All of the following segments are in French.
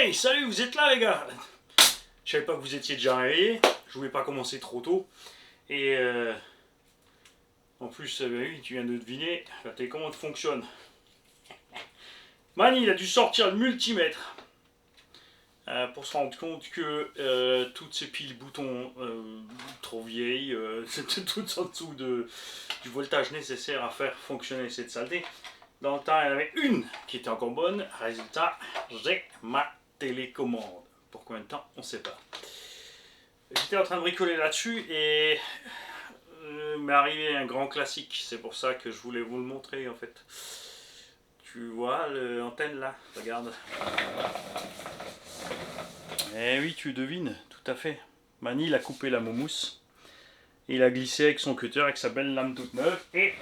Hey, salut, vous êtes là les gars? Je savais pas que vous étiez déjà réveillés, je voulais pas commencer trop tôt. Et en plus, oui, tu viens de deviner, la télécommande fonctionne. Mani, il a dû sortir le multimètre pour se rendre compte que toutes ces piles boutons trop vieilles, toutes en dessous du voltage nécessaire à faire fonctionner cette saleté. Dans le temps, il y en avait une qui était encore bonne. Résultat, j'ai ma télécommande. Pour combien de temps, on ne sait pas. J'étais en train de bricoler là-dessus et m'est arrivé un grand classique. C'est pour ça que je voulais vous le montrer en fait. Tu vois l'antenne là? Regarde. Eh oui, tu devines, tout à fait. Mani, il a coupé la moumousse. Il a glissé avec son cutter avec sa belle lame toute neuve et...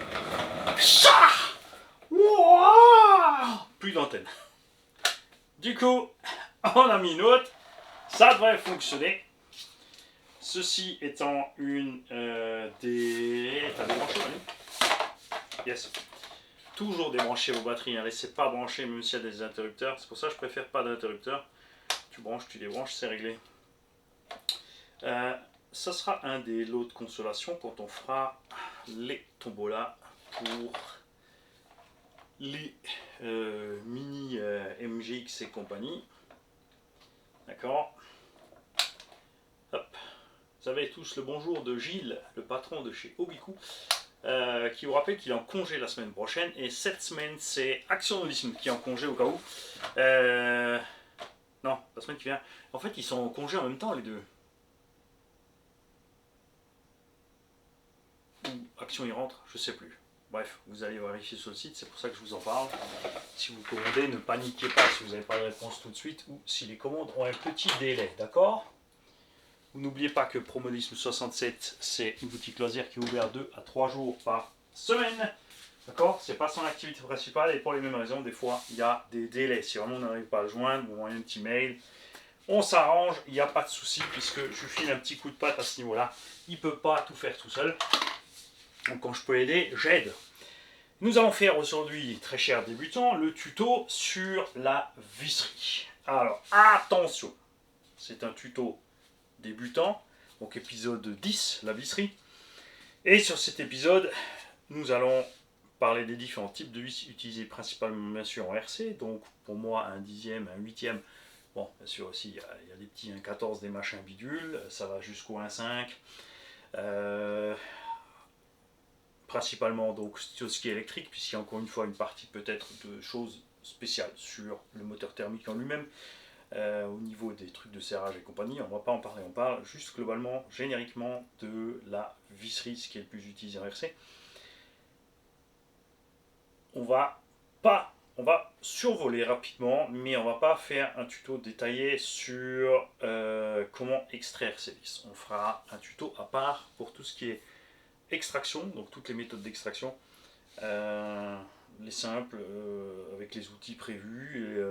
Wow, plus d'antenne. Du coup, on a mis une autre. Ça devrait fonctionner. Ceci étant une des... T'as débranché, yes. Toujours débrancher vos batteries. Hein. Laissez pas brancher même s'il y a des interrupteurs. C'est pour ça que je préfère pas d'interrupteur. Tu branches, tu débranches, c'est réglé. Ça sera un des lots de consolation quand on fera les tombolas pour les mini MGX et compagnie. D'accord. Hop. Vous avez tous le bonjour de Gilles, le patron de chez Obiku, qui vous rappelle qu'il est en congé la semaine prochaine. Et cette semaine, c'est Actionnolisme qui est en congé au cas où. Non, la semaine qui vient. En fait, ils sont en congé en même temps, les deux. Ou Action y rentre, je sais plus. Bref, vous allez vérifier sur le site, c'est pour ça que je vous en parle. Si vous commandez, ne paniquez pas si vous n'avez pas de réponse tout de suite ou si les commandes ont un petit délai, d'accord? Vous n'oubliez pas que Promodisme 67, c'est une boutique loisir qui est ouverte 2 à 3 jours par semaine. D'accord? C'est pas son activité principale et pour les mêmes raisons, des fois, il y a des délais. Si vraiment on n'arrive pas à le joindre, vous envoyez un petit mail. On s'arrange, il n'y a pas de souci puisque je lui file un petit coup de patte à ce niveau-là. Il ne peut pas tout faire tout seul. Donc quand je peux aider, j'aide. Nous allons faire aujourd'hui, très chers débutants, le tuto sur la visserie. Alors attention, c'est un tuto débutant, donc épisode 10, la visserie. Et sur cet épisode, nous allons parler des différents types de vis utilisés principalement bien sûr en RC, donc pour moi un dixième, un huitième. Bon, bien sûr aussi, il y a des petits 1,14, des machins bidules, ça va jusqu'au 1,5. Principalement donc tout ce qui est électrique, puisqu'il y a encore une fois une partie peut-être de choses spéciales sur le moteur thermique en lui-même, au niveau des trucs de serrage et compagnie, on ne va pas en parler, on parle juste globalement, génériquement, de la visserie, ce qui est le plus utilisé en RC. On va survoler rapidement, mais on va pas faire un tuto détaillé sur comment extraire ces vis. On fera un tuto à part pour tout ce qui est extraction, donc toutes les méthodes d'extraction, les simples avec les outils prévus,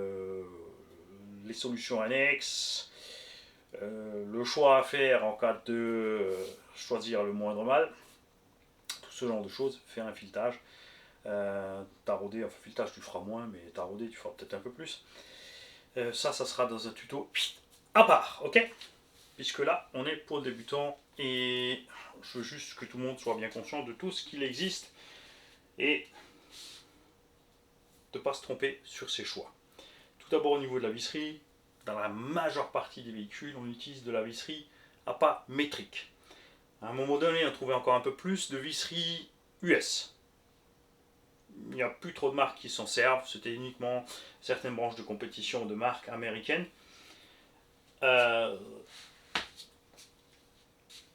les solutions annexes, le choix à faire en cas de choisir le moindre mal, tout ce genre de choses, faire un filetage. Tarauder, enfin filetage tu feras moins, mais tarauder tu feras peut-être un peu plus. Ça sera dans un tuto à part, ok? Puisque là on est pour le débutant et je veux juste que tout le monde soit bien conscient de tout ce qu'il existe et de ne pas se tromper sur ses choix. Tout d'abord au niveau de la visserie, dans la majeure partie des véhicules on utilise de la visserie à pas métrique. À un moment donné on trouvait encore un peu plus de visserie US. Il n'y a plus trop de marques qui s'en servent, c'était uniquement certaines branches de compétition de marques américaines.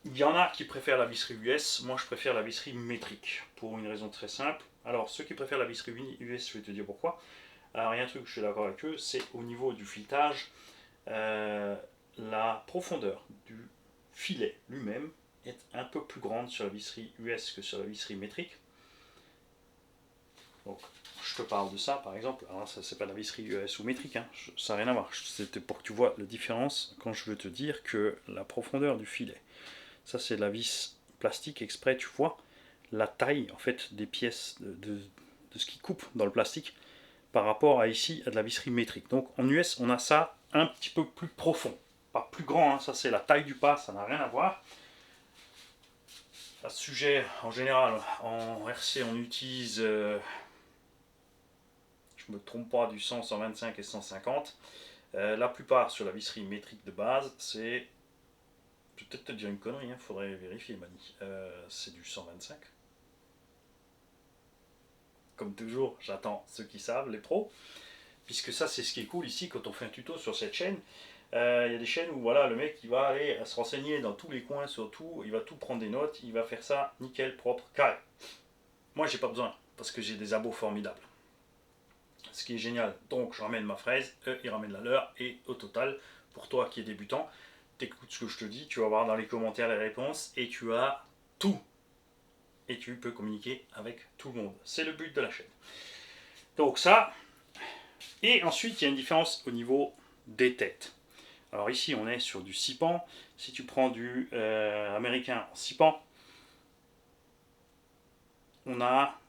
Il y en a qui préfèrent la visserie US, moi je préfère la visserie métrique, pour une raison très simple. Alors ceux qui préfèrent la visserie US, je vais te dire pourquoi. Alors il y a un truc, je suis d'accord avec eux, c'est au niveau du filetage, la profondeur du filet lui-même est un peu plus grande sur la visserie US que sur la visserie métrique. Donc je te parle de ça par exemple, alors ça c'est pas la visserie US ou métrique, hein. Ça n'a rien à voir, c'était pour que tu vois la différence quand je veux te dire que la profondeur du filet, ça c'est de la vis plastique exprès, tu vois la taille en fait des pièces de ce qui coupe dans le plastique par rapport à ici à de la visserie métrique. Donc en US on a ça un petit peu plus profond. Pas plus grand, hein, ça c'est la taille du pas, ça n'a rien à voir. À ce sujet, en général, en RC, on utilise, je me trompe pas, du 100, 125 et 150. La plupart sur la visserie métrique de base, c'est, je vais peut-être te dire une connerie, il faudrait vérifier, Mani. C'est du 125. Comme toujours, j'attends ceux qui savent, les pros. Puisque ça, c'est ce qui est cool ici quand on fait un tuto sur cette chaîne. Il y a des chaînes où voilà, le mec il va aller se renseigner dans tous les coins sur tout, il va tout prendre des notes, il va faire ça nickel, propre, carré. Moi j'ai pas besoin parce que j'ai des abos formidables. Ce qui est génial, donc je ramène ma fraise, eux ils ramènent la leur, et au total, pour toi qui es débutant, t'écoutes ce que je te dis, tu vas voir dans les commentaires les réponses et tu as tout. Et tu peux communiquer avec tout le monde. C'est le but de la chaîne. Donc ça, et ensuite il y a une différence au niveau des têtes. Alors ici on est sur du 6 pans. Si tu prends du américain en 6 pans, on a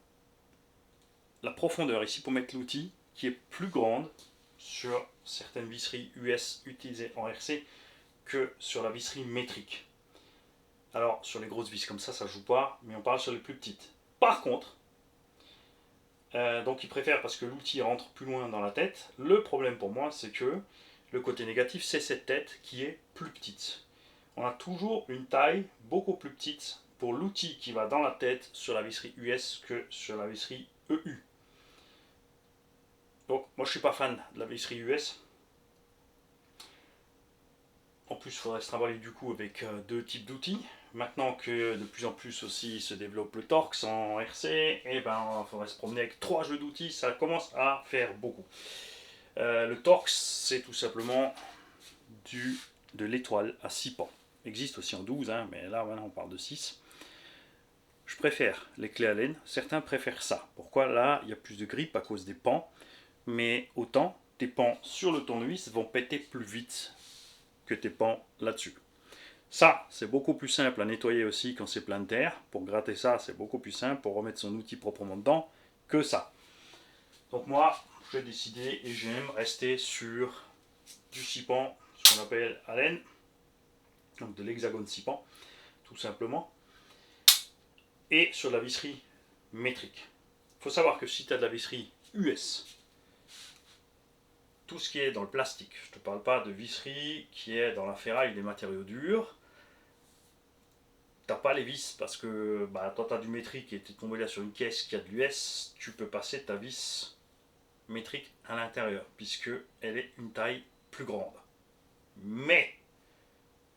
la profondeur ici pour mettre l'outil qui est plus grande sur certaines visseries US utilisées en RC que sur la visserie métrique. Alors sur les grosses vis comme ça joue pas, mais on parle sur les plus petites. Par contre, donc ils préfèrent parce que l'outil rentre plus loin dans la tête. Le problème pour moi c'est que le côté négatif, c'est cette tête qui est plus petite. On a toujours une taille beaucoup plus petite pour l'outil qui va dans la tête sur la visserie US que sur la visserie EU. Donc moi je suis pas fan de la visserie US. En plus il faudrait se travailler du coup avec deux types d'outils. Maintenant que de plus en plus aussi se développe le Torx en RC, et ben il faudrait se promener avec 3 jeux d'outils, ça commence à faire beaucoup. Le Torx c'est tout simplement de l'étoile à 6 pans. Il existe aussi en 12, hein, mais là maintenant on parle de 6. Je préfère les clés à laine, certains préfèrent ça. Pourquoi? Là il y a plus de grippe à cause des pans, mais autant tes pans sur le tournevis vont péter plus vite que tes pans là-dessus. Ça, c'est beaucoup plus simple à nettoyer aussi quand c'est plein de terre. Pour gratter ça, c'est beaucoup plus simple pour remettre son outil proprement dedans que ça. Donc moi, j'ai décidé et j'aime rester sur du 6 pans, ce qu'on appelle à laine, donc de l'hexagone 6 pans, tout simplement, et sur la visserie métrique. Il faut savoir que si tu as de la visserie US, tout ce qui est dans le plastique, je ne te parle pas de visserie qui est dans la ferraille et les matériaux durs, t'as pas les vis parce que toi tu as du métrique et tu es tombé là sur une caisse qui a de l'US, tu peux passer ta vis métrique à l'intérieur puisque elle est une taille plus grande. Mais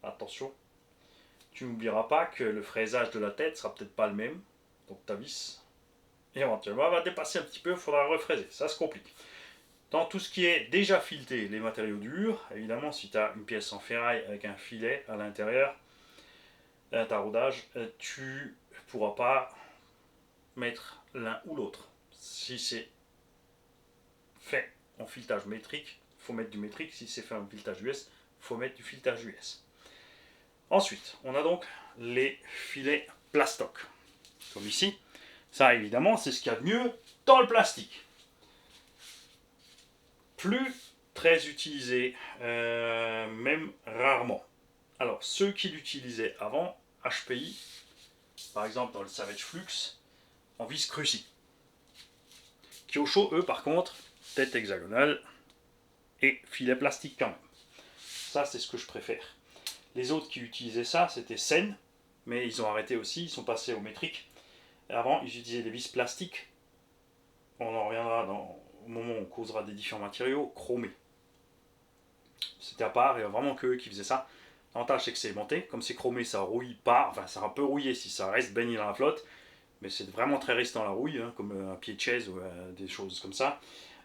attention, tu n'oublieras pas que le fraisage de la tête sera peut-être pas le même, donc ta vis éventuellement va dépasser un petit peu, il faudra refraiser, ça se complique. Dans tout ce qui est déjà fileté, les matériaux durs, évidemment si tu as une pièce en ferraille avec un un à l'intérieur, un taraudage, tu ne pourras pas mettre l'un ou l'autre. Si c'est fait en filetage métrique, il faut mettre du métrique. Si c'est fait en filetage US, il faut mettre du filetage US. Ensuite, on a donc les filets plastoc. Comme ici. Ça, évidemment, c'est ce qu'il y a de mieux dans le plastique. Plus très utilisé, même rarement. Alors, ceux qui l'utilisaient avant, HPI, par exemple dans le Savage Flux, en vis Cruci. Kyosho, eux, par contre, tête hexagonale et filet plastique quand même. Ça, c'est ce que je préfère. Les autres qui utilisaient ça, c'était Sen, mais ils ont arrêté aussi, ils sont passés au métrique. Avant, ils utilisaient des vis plastiques. On en reviendra au moment où on causera des différents matériaux chromés. C'était à part, et vraiment que eux qui faisaient ça. L'avantage, c'est que c'est aimanté. Comme c'est chromé, ça rouille pas. Enfin, ça va un peu rouiller si ça reste baigné dans la flotte. Mais c'est vraiment très résistant à la rouille, hein, comme un pied de chaise ou des choses comme ça.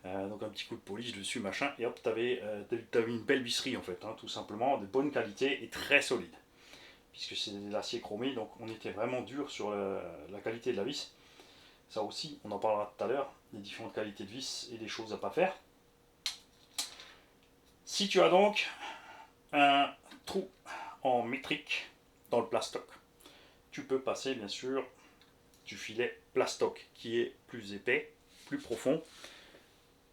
Donc un petit coup de polish dessus, machin, et hop, t'avais une belle visserie en fait, hein, tout simplement, de bonne qualité et très solide. Puisque c'est de l'acier chromé, donc on était vraiment dur sur la qualité de la vis. Ça aussi, on en parlera tout à l'heure, les différentes qualités de vis et des choses à pas faire. Si tu as donc un trou en métrique dans le plastoc, tu peux passer bien sûr du filet plastoc qui est plus épais, plus profond,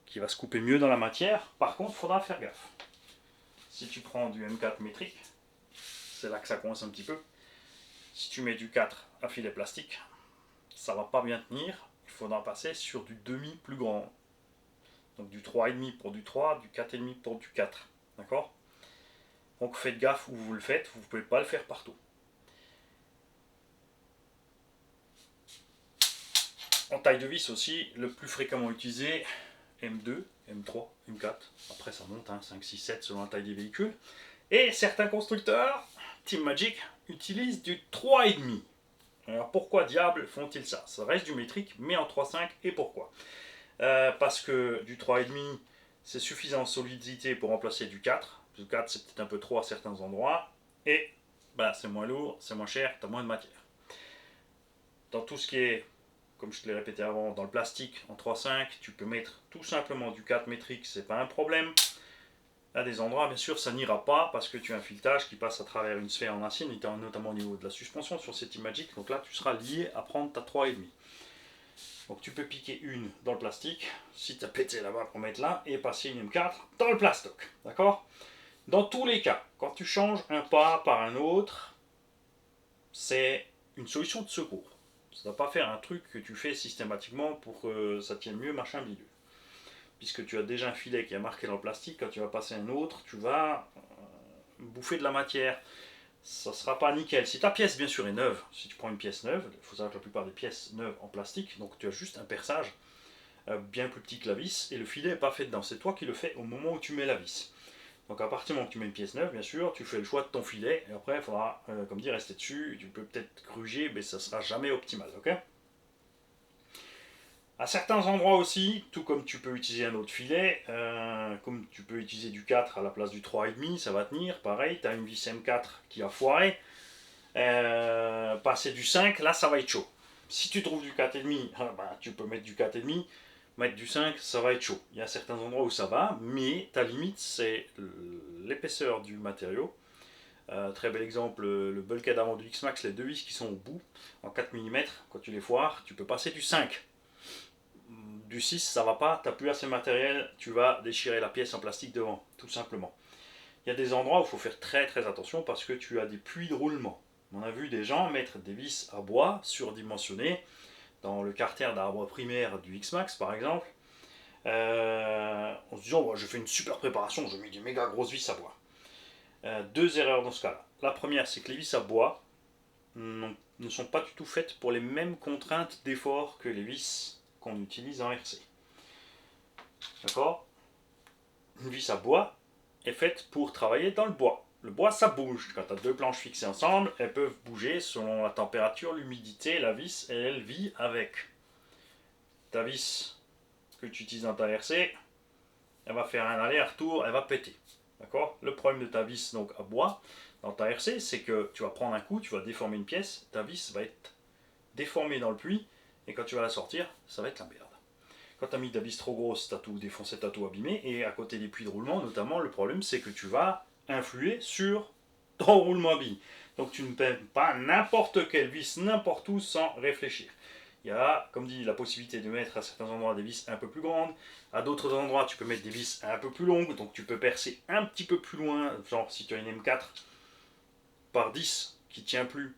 qui va se couper mieux dans la matière. Par contre, il faudra faire gaffe. si tu prends du M4 métrique, c'est là que ça coince un petit peu. Si tu mets du 4 à filet plastique, ça va pas bien tenir. Il faudra passer sur du demi plus grand. Donc du 3,5 pour du 3, du 4,5 pour du 4. D'accord? Donc faites gaffe où vous le faites, vous ne pouvez pas le faire partout. En taille de vis aussi, le plus fréquemment utilisé, M2, M3, M4. Après ça monte, 5, 6, 7 selon la taille des véhicules. Et certains constructeurs, Team Magic, utilisent du 3,5. Alors pourquoi diable font-ils ça? Ça reste du métrique, mais en 3,5. Et pourquoi? Parce que du 3,5, c'est suffisant en solidité pour remplacer du 4. Du 4, c'est peut-être un peu trop à certains endroits. Et c'est moins lourd, c'est moins cher, tu as moins de matière. Dans tout ce qui est, comme je te l'ai répété avant, dans le plastique en 3,5, tu peux mettre tout simplement du 4 métrique, c'est pas un problème. À des endroits, bien sûr, ça n'ira pas parce que tu as un filetage qui passe à travers une sphère en acier, notamment au niveau de la suspension sur ces Team Magic. Donc là, tu seras lié à prendre ta 3,5. Donc tu peux piquer une dans le plastique, si tu as pété là-bas pour mettre là, et passer une M4 dans le plastoc. D'accord? Dans tous les cas, quand tu changes un pas par un autre, c'est une solution de secours. Ça ne va pas faire un truc que tu fais systématiquement pour que ça tienne mieux, machin bidule. Puisque tu as déjà un filet qui est marqué dans le plastique, quand tu vas passer un autre, tu vas bouffer de la matière. Ça ne sera pas nickel. Si ta pièce, bien sûr, est neuve, si tu prends une pièce neuve, il faut savoir que la plupart des pièces neuves en plastique, donc tu as juste un perçage bien plus petit que la vis, et le filet n'est pas fait dedans. C'est toi qui le fais au moment où tu mets la vis. Donc à partir du moment où tu mets une pièce neuve, bien sûr, tu fais le choix de ton filet, et après il faudra, comme dit, rester dessus. Tu peux peut-être gruger, mais ça ne sera jamais optimal. Ok? À certains endroits aussi, tout comme tu peux utiliser un autre filet, comme tu peux utiliser du 4 à la place du 3,5, ça va tenir. Pareil, tu as une vis M4 qui a foiré. Passer du 5, là ça va être chaud. Si tu trouves du 4,5, tu peux mettre du 4,5. Mettre du 5, ça va être chaud. Il y a certains endroits où ça va, mais ta limite c'est l'épaisseur du matériau. Très bel exemple, le bulkhead avant du X-Max, les deux vis qui sont au bout, en 4 mm, quand tu les foires, tu peux passer du 5. Du 6, ça va pas, tu n'as plus assez de matériel, tu vas déchirer la pièce en plastique devant, tout simplement. Il y a des endroits où il faut faire très très attention parce que tu as des puits de roulement. On a vu des gens mettre des vis à bois surdimensionnées dans le carter d'arbre primaire du X-Max par exemple, en se disant je fais une super préparation, je mets des méga grosses vis à bois. Deux erreurs dans ce cas-là. La première, c'est que les vis à bois ne sont pas du tout faites pour les mêmes contraintes d'effort que les vis qu'on utilise en RC. D'accord? Une vis à bois est faite pour travailler dans le bois. Le bois, ça bouge. Quand tu as deux planches fixées ensemble, elles peuvent bouger selon la température, l'humidité. La vis, elle vit avec. Ta vis que tu utilises dans ta RC, elle va faire un aller-retour, elle va péter. D'accord? Le problème de ta vis donc à bois dans ta RC, c'est que tu vas prendre un coup, tu vas déformer une pièce, ta vis va être déformée dans le puits, et quand tu vas la sortir, ça va être la merde. Quand tu as mis ta vis trop grosse, tu as tout défoncé, tu as tout abîmé, et à côté des puits de roulement, notamment, le problème c'est que tu vas influer sur ton roulement à billes. Donc tu ne pètes pas n'importe quelle vis, n'importe où, sans réfléchir. Il y a, comme dit, la possibilité de mettre à certains endroits des vis un peu plus grandes. À d'autres endroits, tu peux mettre des vis un peu plus longues, donc tu peux percer un petit peu plus loin. Genre, si tu as une M4 par 10 qui ne tient plus,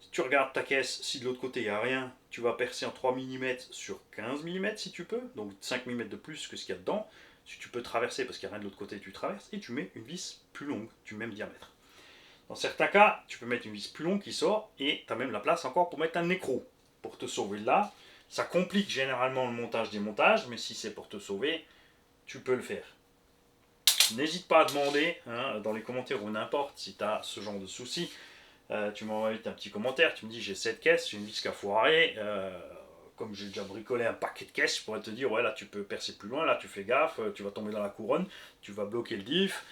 si tu regardes ta caisse, si de l'autre côté il n'y a rien, tu vas percer en 3 mm sur 15 mm si tu peux, donc 5 mm de plus que ce qu'il y a dedans. Si tu peux traverser parce qu'il n'y a rien de l'autre côté, tu traverses et tu mets une vis plus longue, du même diamètre. Dans certains cas, tu peux mettre une vis plus longue qui sort et tu as même la place encore pour mettre un écrou. Pour te sauver de là, ça complique généralement le montage-démontage, mais si c'est pour te sauver, tu peux le faire. N'hésite pas à demander dans les commentaires ou n'importe si tu as ce genre de soucis. Tu m'envoies un petit commentaire, tu me dis j'ai cette caisse, j'ai une vis qui a foiré. Comme j'ai déjà bricolé un paquet de caisses, je pourrais te dire ouais là tu peux percer plus loin, là tu fais gaffe, tu vas tomber dans la couronne, tu vas bloquer le diff,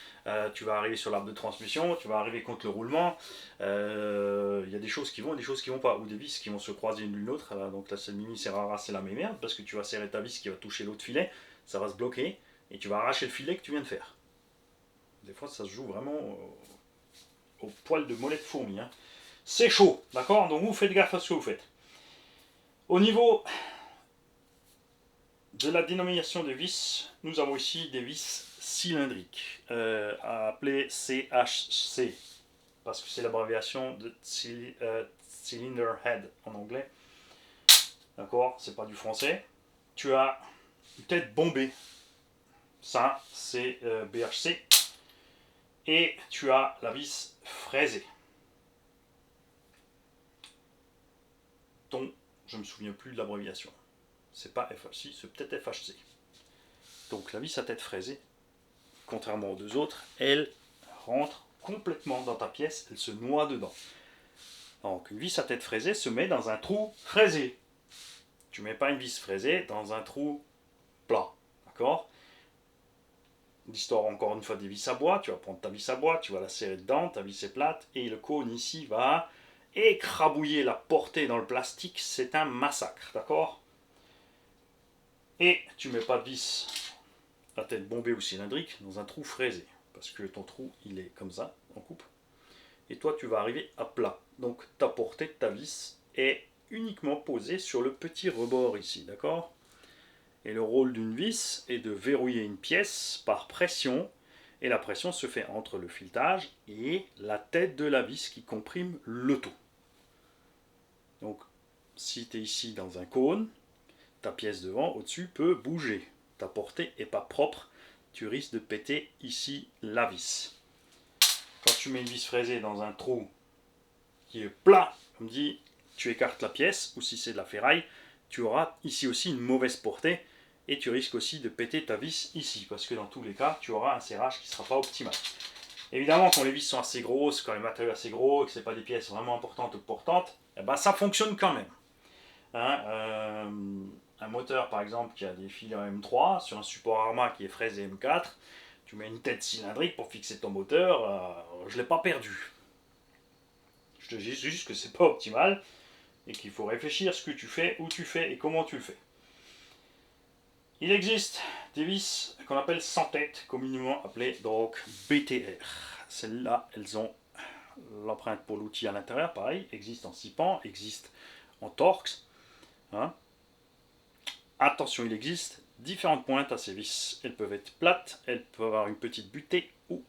tu vas arriver sur l'arbre de transmission, tu vas arriver contre le roulement. Il y a des choses qui vont et des choses qui vont pas, ou des vis qui vont se croiser l'une l'autre. Donc là c'est mini serrara, c'est la même merde parce que tu vas serrer ta vis qui va toucher l'autre filet, ça va se bloquer et tu vas arracher le filet que tu viens de faire. Des fois ça se joue vraiment au poil de mollet de fourmi. C'est chaud, d'accord? Donc vous faites gaffe à ce que vous faites. Au niveau de la dénomination des vis, nous avons ici des vis cylindrique, appelé CHC, parce que c'est l'abréviation de Cylinder Head en anglais. D'accord, c'est pas du français. Tu as une tête bombée, ça c'est BHC. Et tu as la vis fraisée, dont je ne me souviens plus de l'abréviation. C'est pas FHC, c'est peut-être FHC. Donc la vis à tête fraisée, contrairement aux deux autres, elle rentre complètement dans ta pièce, elle se noie dedans. Donc une vis à tête fraisée se met dans un trou fraisé. Tu ne mets pas une vis fraisée dans un trou plat, d'accord? L'histoire encore une fois des vis à bois, tu vas prendre ta vis à bois, tu vas la serrer dedans, ta vis est plate, et le cône ici va écrabouiller la portée dans le plastique, c'est un massacre, d'accord? Et tu ne mets pas de vis à tête bombée ou cylindrique dans un trou fraisé, parce que ton trou il est comme ça, en coupe, et toi tu vas arriver à plat, donc ta portée de ta vis est uniquement posée sur le petit rebord ici, d'accord? Et le rôle d'une vis est de verrouiller une pièce par pression, et la pression se fait entre le filetage et la tête de la vis qui comprime le tout. Donc si tu es ici dans un cône, ta pièce devant au-dessus peut bouger. Ta portée n'est pas propre, tu risques de péter ici la vis. Quand tu mets une vis fraisée dans un trou qui est plat, comme dit, tu écartes la pièce, ou si c'est de la ferraille, tu auras ici aussi une mauvaise portée, et tu risques aussi de péter ta vis ici, parce que dans tous les cas, tu auras un serrage qui ne sera pas optimal. Évidemment, quand les vis sont assez grosses, quand les matériaux sont assez gros, et que ce n'est pas des pièces vraiment importantes ou portantes, eh ben, ça fonctionne quand même. Hein, un moteur, par exemple, qui a des fils en M3, sur un support Arma qui est fraisé M4, tu mets une tête cylindrique pour fixer ton moteur, je ne l'ai pas perdu. Je te dis juste que c'est pas optimal, et qu'il faut réfléchir ce que tu fais, où tu fais et comment tu le fais. Il existe des vis qu'on appelle sans tête, communément appelées donc BTR. Celles-là, elles ont l'empreinte pour l'outil à l'intérieur, pareil, existe en 6 pans, existe en Torx. Hein. Attention, il existe différentes pointes à ces vis. Elles peuvent être plates, elles peuvent avoir une petite butée ou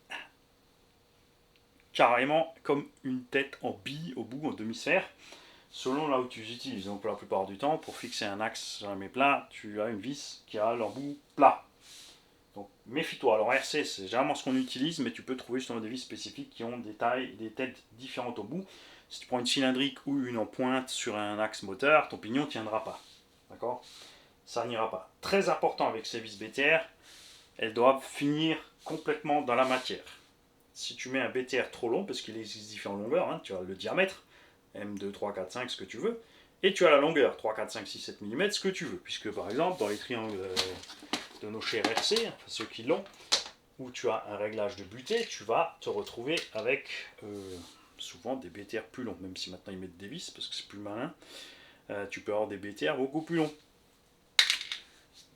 carrément comme une tête en bille au bout, en demi-sphère. Selon là où tu les utilises, donc la plupart du temps, pour fixer un axe jamais plat, tu as une vis qui a l'embout plat. Donc méfie-toi. Alors RC, c'est généralement ce qu'on utilise, mais tu peux trouver justement des vis spécifiques qui ont des tailles, des têtes différentes au bout. Si tu prends une cylindrique ou une en pointe sur un axe moteur, ton pignon ne tiendra pas. D'accord? Ça n'ira pas. Très important avec ces vis BTR, elles doivent finir complètement dans la matière. Si tu mets un BTR trop long, parce qu'il existe différentes longueurs, hein, tu as le diamètre, M2, 3, 4, 5, ce que tu veux. Et tu as la longueur, 3, 4, 5, 6, 7 mm, ce que tu veux. Puisque par exemple, dans les triangles de nos chers RC, enfin, ceux qui l'ont, où tu as un réglage de butée, tu vas te retrouver avec souvent des BTR plus longs. Même si maintenant ils mettent des vis, parce que c'est plus malin, tu peux avoir des BTR beaucoup plus longs.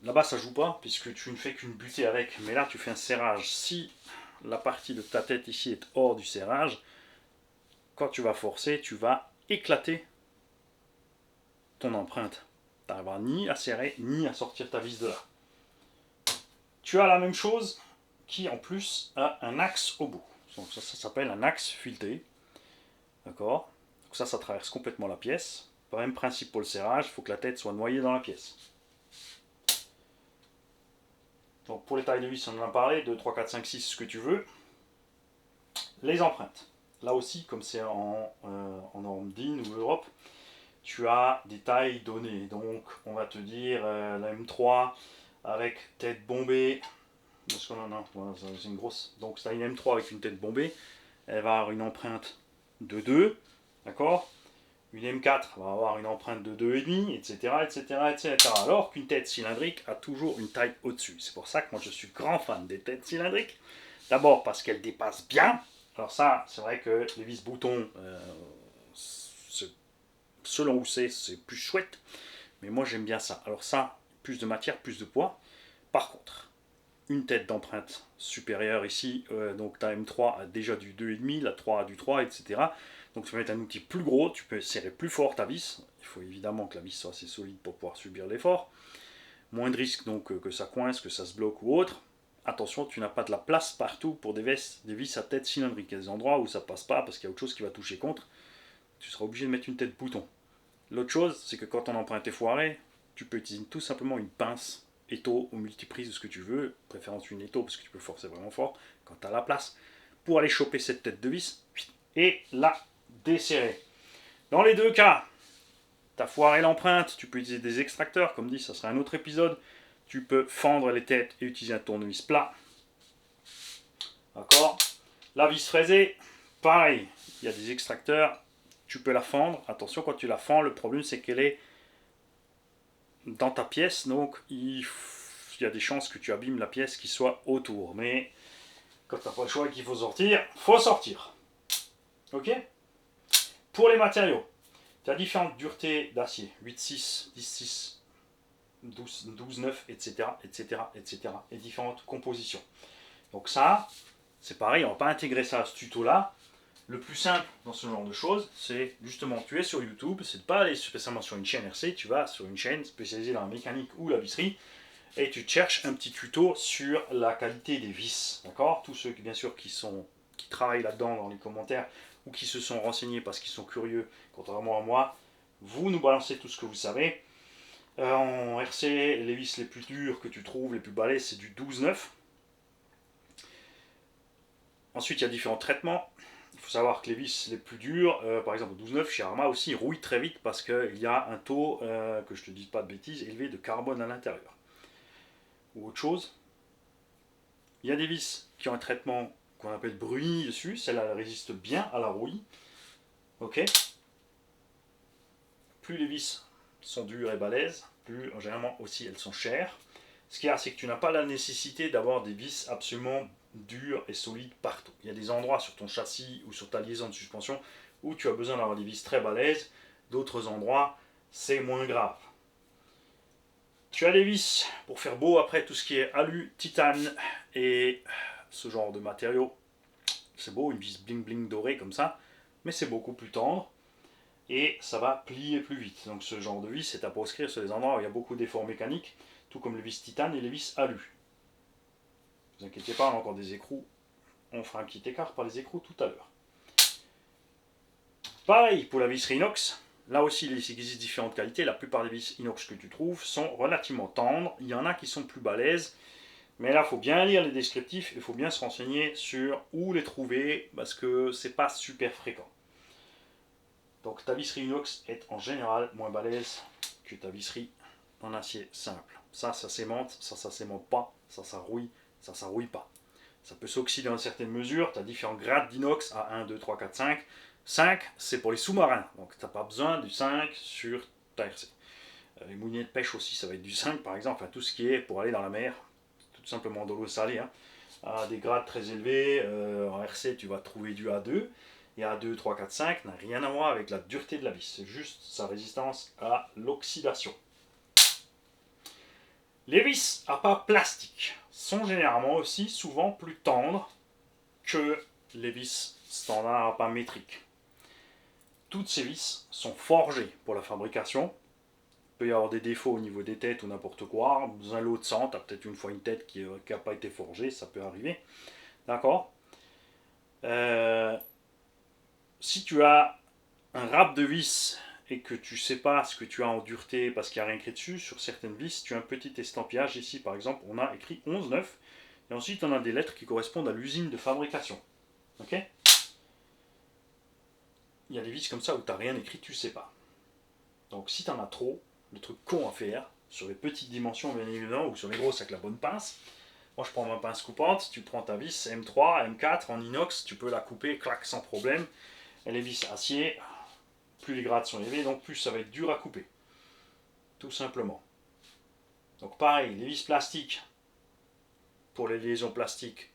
Là-bas, ça joue pas, puisque tu ne fais qu'une butée avec. Mais là, tu fais un serrage. Si la partie de ta tête ici est hors du serrage, quand tu vas forcer, tu vas éclater ton empreinte. Tu n'arriveras ni à serrer, ni à sortir ta vis de là. Tu as la même chose qui, en plus, a un axe au bout. Donc ça s'appelle un axe fileté. D'accord? Donc ça traverse complètement la pièce. Même principe pour le serrage, il faut que la tête soit noyée dans la pièce. Donc pour les tailles de vis, on en a parlé, 2, 3, 4, 5, 6, ce que tu veux. Les empreintes. Là aussi, comme c'est en norme DIN ou Europe, tu as des tailles données. Donc on va te dire la M3 avec tête bombée. Parce qu'on en a, c'est une grosse. Donc c'est une M3 avec une tête bombée. Elle va avoir une empreinte de 2. D'accord? Une M4 va avoir une empreinte de 2,5, etc., etc., etc. Alors qu'une tête cylindrique a toujours une taille au-dessus. C'est pour ça que moi je suis grand fan des têtes cylindriques. D'abord parce qu'elles dépassent bien. Alors ça, c'est vrai que les vis boutons, selon où c'est plus chouette. Mais moi j'aime bien ça. Alors ça, plus de matière, plus de poids. Par contre, une tête d'empreinte supérieure ici, donc ta M3 a déjà du 2,5, la 3 a du 3, etc. Donc tu peux mettre un outil plus gros, tu peux serrer plus fort ta vis. Il faut évidemment que la vis soit assez solide pour pouvoir subir l'effort. Moins de risque donc que ça coince, que ça se bloque ou autre. attention, tu n'as pas de la place partout pour des vis à tête cylindrique. Il y a des endroits où ça passe pas parce qu'il y a autre chose qui va toucher contre. Tu seras obligé de mettre une tête bouton. L'autre chose, c'est que quand ton empreinte est foirée, tu peux utiliser tout simplement une pince, étau ou multiprise ou ce que tu veux, préférence une étau parce que tu peux forcer vraiment fort quand tu as la place, pour aller choper cette tête de vis et la desserrer. Dans les deux cas, tu as foiré l'empreinte, tu peux utiliser des extracteurs, comme dit, ça sera un autre épisode. Tu peux fendre les têtes et utiliser un tournevis plat. D'accord. La vis fraisée, pareil, il y a des extracteurs, tu peux la fendre. Attention, quand tu la fends, le problème c'est qu'elle est dans ta pièce, donc il y a des chances que tu abîmes la pièce qui soit autour. Mais quand tu n'as pas le choix et qu'il faut sortir. Ok. Pour les matériaux, tu as différentes duretés d'acier, 8,6, 10,6, 12,9, etc., etc., etc., et différentes compositions. Donc ça, c'est pareil, on ne va pas intégrer ça à ce tuto-là. Le plus simple dans ce genre de choses, c'est justement, tu es sur YouTube, c'est de ne pas aller spécialement sur une chaîne RC, tu vas sur une chaîne spécialisée dans la mécanique ou la visserie, et tu cherches un petit tuto sur la qualité des vis, d'accord. Tous ceux bien sûr qui travaillent là-dedans dans les commentaires, ou qui se sont renseignés parce qu'ils sont curieux, contrairement à moi, vous nous balancez tout ce que vous savez. En RC, les vis les plus dures que tu trouves, les plus balèzes, c'est du 12,9. Ensuite, il y a différents traitements. Il faut savoir que les vis les plus dures, par exemple 12,9 chez Arma aussi, rouillent très vite parce qu'il y a un taux, que je ne te dise pas de bêtises, élevé de carbone à l'intérieur. Ou autre chose. Il y a des vis qui ont un traitement qu'on appelle bruni dessus, celle-là elle résiste bien à la rouille. Ok. Plus les vis sont dures et balèzes, plus généralement aussi elles sont chères. Ce qu'il y a, c'est que tu n'as pas la nécessité d'avoir des vis absolument dures et solides partout. Il y a des endroits sur ton châssis ou sur ta liaison de suspension où tu as besoin d'avoir des vis très balèzes. D'autres endroits, c'est moins grave. Tu as des vis pour faire beau après tout ce qui est alu, titane et ce genre de matériaux. C'est beau, une vis bling bling dorée comme ça, mais c'est beaucoup plus tendre et ça va plier plus vite. Donc ce genre de vis est à proscrire sur les endroits où il y a beaucoup d'efforts mécaniques, tout comme les vis titane et les vis alu. Ne vous inquiétez pas, on a encore des écrous. On fera un petit écart par les écrous tout à l'heure. Pareil pour la visserie inox. Là aussi, il existe différentes qualités. La plupart des vis inox que tu trouves sont relativement tendres. Il y en a qui sont plus balèzes. Mais là, il faut bien lire les descriptifs. Il faut bien se renseigner sur où les trouver parce que c'est pas super fréquent. Donc ta visserie inox est en général moins balèze que ta visserie en acier simple. Ça s'aimante, ça s'aimante pas, ça rouille, ça rouille pas. Ça peut s'oxyder dans certaines mesures, tu as différents grades d'inox à 1, 2, 3, 4, 5. 5, c'est pour les sous-marins, donc tu n'as pas besoin du 5 sur ta RC. Les moulinets de pêche aussi, ça va être du 5 par exemple, enfin, tout ce qui est pour aller dans la mer, tout simplement de l'eau salée, hein, à des grades très élevés. En RC, tu vas trouver du A2. Et A2, 3, 4, 5 n'a rien à voir avec la dureté de la vis, c'est juste sa résistance à l'oxydation. Les vis à pas plastique sont généralement aussi souvent plus tendres que les vis standards à pas métriques. Toutes ces vis sont forgées pour la fabrication. Il peut y avoir des défauts au niveau des têtes ou n'importe quoi. Dans un lot de 100, tu as peut-être une fois une tête qui n'a pas été forgée, ça peut arriver. D'accord. Si tu as un râpe de vis et que tu ne sais pas ce que tu as en dureté parce qu'il n'y a rien écrit dessus, sur certaines vis, tu as un petit estampillage. Ici, par exemple, on a écrit 11,9. Et ensuite, on a des lettres qui correspondent à l'usine de fabrication. Ok. Il y a des vis comme ça où tu n'as rien écrit, tu ne sais pas. Donc, si tu en as trop, le truc con à faire, sur les petites dimensions, bien évidemment, ou sur les grosses avec la bonne pince, moi je prends ma pince coupante, tu prends ta vis M3, M4 en inox, tu peux la couper, clac, sans problème. Et les vis acier, plus les grades sont élevés, donc plus ça va être dur à couper. Tout simplement. Donc pareil, les vis plastiques, pour les liaisons plastiques,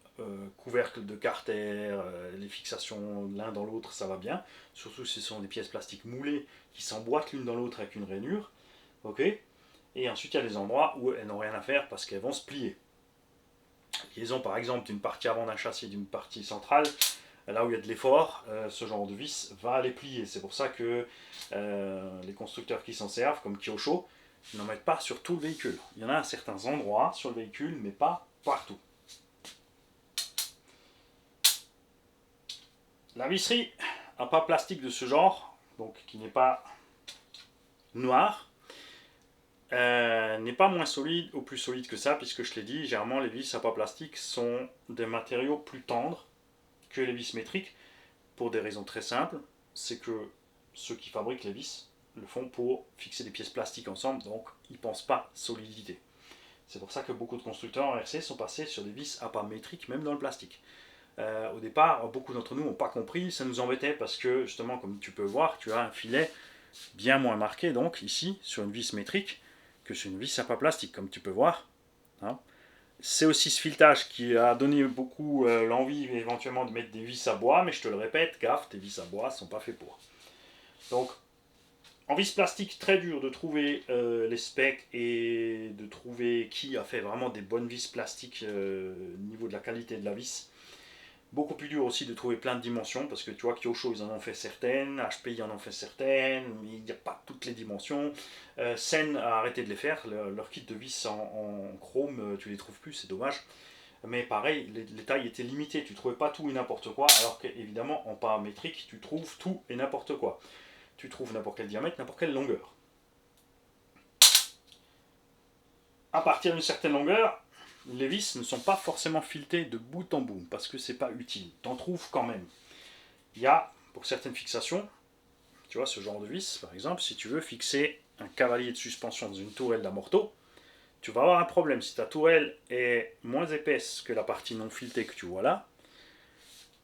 couvercle de carter, les fixations l'un dans l'autre, ça va bien. Surtout si ce sont des pièces plastiques moulées qui s'emboîtent l'une dans l'autre avec une rainure. Ok. Et ensuite, il y a des endroits où elles n'ont rien à faire parce qu'elles vont se plier. Liaison par exemple d'une partie avant d'un châssis et d'une partie centrale, là où il y a de l'effort, ce genre de vis va les plier. C'est pour ça que les constructeurs qui s'en servent, comme Kyosho, n'en mettent pas sur tout le véhicule. Il y en a à certains endroits sur le véhicule, mais pas partout. La visserie à pas plastique de ce genre, donc qui n'est pas noire, n'est pas moins solide ou plus solide que ça, puisque je l'ai dit, généralement les vis à pas plastique sont des matériaux plus tendres que les vis métriques, pour des raisons très simples. C'est que ceux qui fabriquent les vis le font pour fixer des pièces plastiques ensemble, donc ils ne pensent pas solidité. C'est pour ça que beaucoup de constructeurs en RC sont passés sur des vis à pas métriques, même dans le plastique. Au départ, beaucoup d'entre nous n'ont pas compris, ça nous embêtait parce que justement, comme tu peux voir, tu as un filet bien moins marqué, donc ici, sur une vis métrique, que sur une vis à pas plastique, comme tu peux voir. Hein. C'est aussi ce filetage qui a donné beaucoup l'envie éventuellement de mettre des vis à bois, mais je te le répète, gaffe, tes vis à bois ne sont pas faits pour. Donc, en vis plastique, très dur de trouver les specs et de trouver qui a fait vraiment des bonnes vis plastiques au niveau de la qualité de la vis. Beaucoup plus dur aussi de trouver plein de dimensions, parce que tu vois Kyosho ils en ont fait certaines, HP ils en ont fait certaines, mais il n'y a pas toutes les dimensions. Sen a arrêté de les faire, leur kit de vis en chrome, tu les trouves plus, c'est dommage. Mais pareil, les tailles étaient limitées, tu ne trouvais pas tout et n'importe quoi, alors qu'évidemment en paramétrique, tu trouves tout et n'importe quoi. Tu trouves n'importe quel diamètre, n'importe quelle longueur. À partir d'une certaine longueur, les vis ne sont pas forcément filetées de bout en bout, parce que c'est pas utile. T'en trouves quand même. Il y a, pour certaines fixations, tu vois, ce genre de vis, par exemple, si tu veux fixer un cavalier de suspension dans une tourelle d'amorto, tu vas avoir un problème. Si ta tourelle est moins épaisse que la partie non filetée que tu vois là,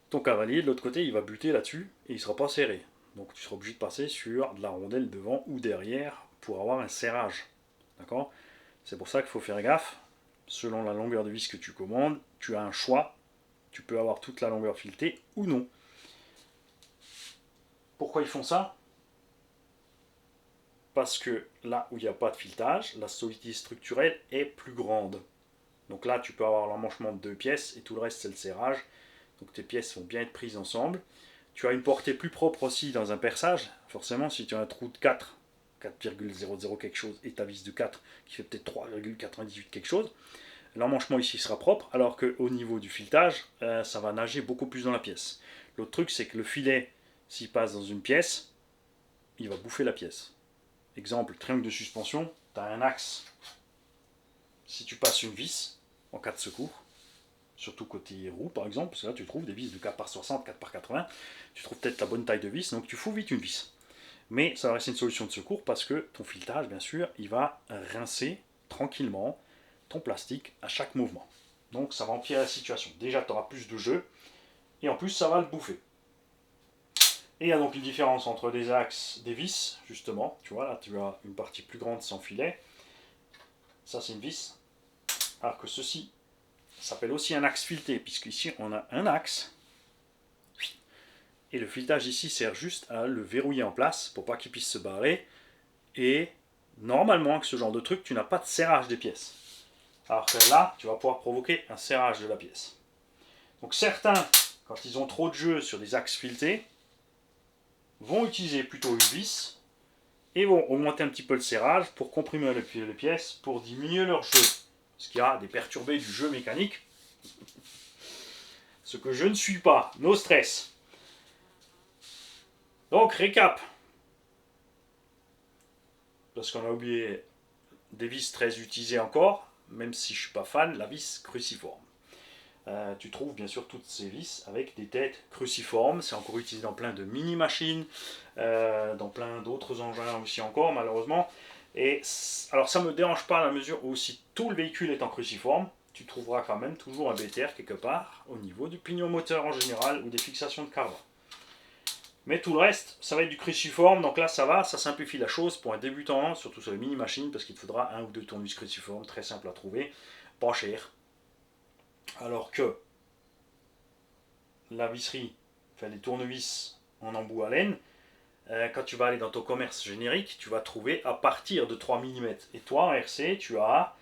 ton cavalier, de l'autre côté, il va buter là-dessus et il ne sera pas serré. Donc tu seras obligé de passer sur de la rondelle devant ou derrière pour avoir un serrage. D'accord ? C'est pour ça qu'il faut faire gaffe. Selon la longueur de vis que tu commandes, tu as un choix. Tu peux avoir toute la longueur filetée ou non. Pourquoi ils font ça ? Parce que là où il n'y a pas de filetage, la solidité structurelle est plus grande. Donc là, tu peux avoir l'emmanchement de 2 pièces et tout le reste, c'est le serrage. Donc tes pièces vont bien être prises ensemble. Tu as une portée plus propre aussi dans un perçage. Forcément, si tu as un trou de 4, 4,00 quelque chose, et ta vis de 4 qui fait peut-être 3,98 quelque chose, l'emmanchement ici sera propre, alors qu'au niveau du filetage, ça va nager beaucoup plus dans la pièce. L'autre truc, c'est que le filet, s'il passe dans une pièce, il va bouffer la pièce. Exemple, triangle de suspension, tu as un axe. Si tu passes une vis, en cas de secours, surtout côté roue par exemple, parce que là tu trouves des vis de 4x60, 4x80, tu trouves peut-être la bonne taille de vis, donc tu fous vite une vis. Mais ça va rester une solution de secours parce que ton filetage, bien sûr, il va rincer tranquillement ton plastique à chaque mouvement. Donc ça va empirer la situation. Déjà tu auras plus de jeu, et en plus ça va le bouffer. Et il y a donc une différence entre des axes, des vis, justement, tu vois, là tu as une partie plus grande sans filet, ça c'est une vis, alors que ceci s'appelle aussi un axe fileté, puisque ici on a un axe, et le filetage ici sert juste à le verrouiller en place pour pas qu'il puisse se barrer, et normalement avec ce genre de truc tu n'as pas de serrage des pièces, alors que là tu vas pouvoir provoquer un serrage de la pièce. Donc certains, quand ils ont trop de jeu sur des axes filetés, vont utiliser plutôt une vis et vont augmenter un petit peu le serrage pour comprimer les pièces, pour diminuer leur jeu, ce qui a des perturbés du jeu mécanique, ce que je ne suis pas, no stress. Donc récap, parce qu'on a oublié des vis très utilisées encore, même si je ne suis pas fan, la vis cruciforme. Tu trouves bien sûr toutes ces vis avec des têtes cruciformes, c'est encore utilisé dans plein de mini-machines, dans plein d'autres engins aussi encore malheureusement. Et alors ça ne me dérange pas à la mesure où si tout le véhicule est en cruciforme, tu trouveras quand même toujours un BTR quelque part au niveau du pignon moteur en général ou des fixations de cardan. Mais tout le reste, ça va être du cruciforme, donc là ça va, ça simplifie la chose pour un débutant, surtout sur les mini-machines, parce qu'il te faudra un ou deux tournevis cruciformes, très simple à trouver, pas cher. Alors que la visserie, enfin les tournevis en embout à laine, quand tu vas aller dans ton commerce générique, tu vas trouver à partir de 3 mm. Et toi en RC, tu as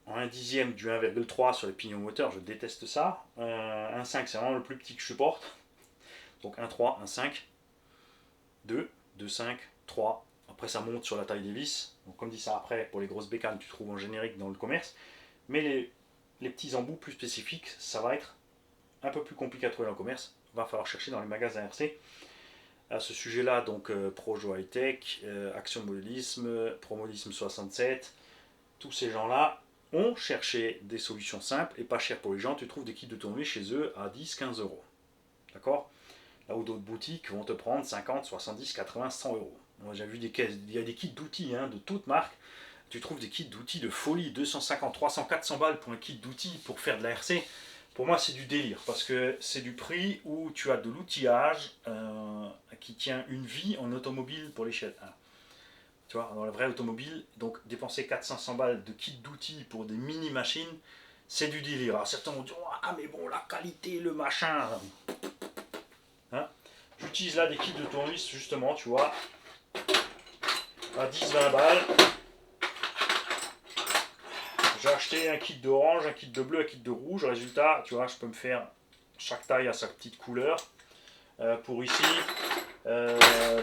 en 1/10 du 1,3 sur les pignons moteurs, je déteste ça. 1,5 c'est vraiment le plus petit que je supporte. Donc 1,3, 1,5, 2, 2,5, 3. Après ça monte sur la taille des vis. Donc comme dit ça après, pour les grosses bécanes, tu trouves en générique dans le commerce. Mais les petits embouts plus spécifiques, ça va être un peu plus compliqué à trouver dans le commerce. va falloir chercher dans les magasins RC. À ce sujet-là, donc Projo High Tech, Action Modélisme, Promodisme 67, tous ces gens-là ont cherché des solutions simples et pas chères pour les gens. Tu trouves des kits de tournevis chez eux à 10-15 euros. D'accord? Là où d'autres boutiques vont te prendre 50, 70, 80, 100 euros. Moi j'ai vu il y a des kits d'outils de toutes marques. Tu trouves des kits d'outils de folie, 250, 300, 400 balles pour un kit d'outils pour faire de la RC. Pour moi, c'est du délire parce que c'est du prix où tu as de l'outillage qui tient une vie en automobile pour l'échelle 1. Tu vois, dans la vraie automobile, donc dépenser 400-500 balles de kit d'outils pour des mini-machines, c'est du délire. Alors certains vont dire, ah mais bon, la qualité, le machin. Hein. J'utilise là des kits de tournevis justement, tu vois, à 10-20 balles. J'ai acheté un kit d'orange, un kit de bleu, un kit de rouge. Résultat, tu vois, je peux me faire chaque taille à sa petite couleur. Pour ici,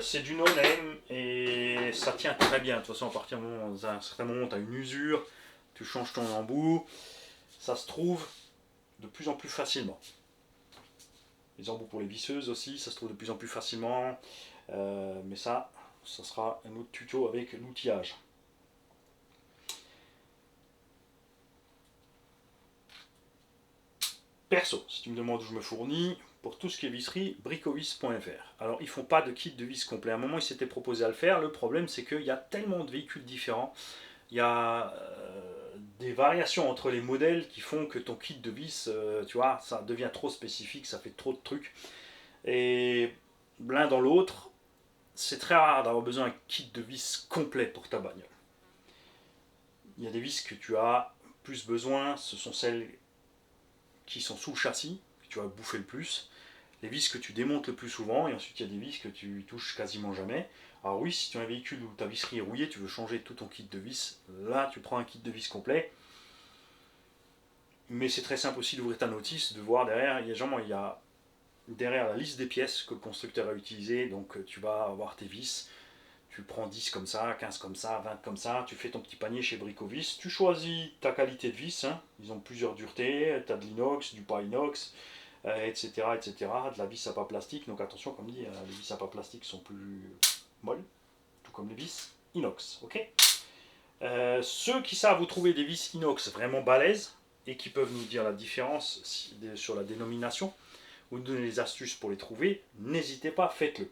c'est du no-name et ça tient très bien. De toute façon, à partir d'un certain moment, tu as une usure, tu changes ton embout, ça se trouve de plus en plus facilement. Les embouts pour les visseuses aussi, ça se trouve de plus en plus facilement. Mais ça sera un autre tuto avec l'outillage. Perso, si tu me demandes où je me fournis, pour tout ce qui est visserie, bricovis.fr. Alors, ils font pas de kit de vis complet. À un moment, ils s'étaient proposés à le faire. Le problème, c'est qu'il y a tellement de véhicules différents. Il y a des variations entre les modèles qui font que ton kit de vis, tu vois, ça devient trop spécifique, ça fait trop de trucs. Et l'un dans l'autre, c'est très rare d'avoir besoin d'un kit de vis complet pour ta bagnole. Il y a des vis que tu as plus besoin, ce sont celles qui sont sous le châssis, que tu vas bouffer le plus, les vis que tu démontes le plus souvent, et ensuite il y a des vis que tu touches quasiment jamais. Alors oui, si tu as un véhicule où ta visserie est rouillée, tu veux changer tout ton kit de vis, là tu prends un kit de vis complet. Mais c'est très simple aussi d'ouvrir ta notice, de voir derrière, il y a derrière la liste des pièces que le constructeur a utilisées, donc tu vas avoir tes vis, tu prends 10 comme ça, 15 comme ça, 20 comme ça, tu fais ton petit panier chez Bricovis, tu choisis ta qualité de vis, ils ont plusieurs duretés, tu as de l'inox, du pas inox, etc., etc., de la vis à pas plastique, donc attention, comme dit, les vis à pas plastique sont plus molles, tout comme les vis inox, ok. Ceux qui savent vous trouver des vis inox vraiment balèzes, et qui peuvent nous dire la différence sur la dénomination, ou nous donner les astuces pour les trouver, n'hésitez pas, faites-le.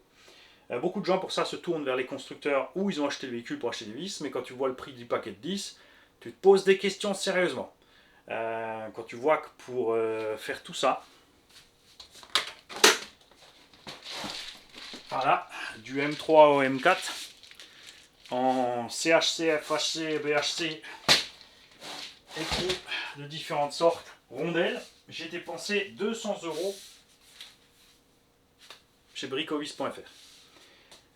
Beaucoup de gens pour ça se tournent vers les constructeurs où ils ont acheté le véhicule pour acheter des vis, mais quand tu vois le prix du paquet de 10, tu te poses des questions sérieusement. Quand tu vois que pour faire tout ça, voilà, du M3 au M4, en CHC, FHC, BHC, écrou de différentes sortes, rondelles, j'ai dépensé 200 € chez bricovis.fr.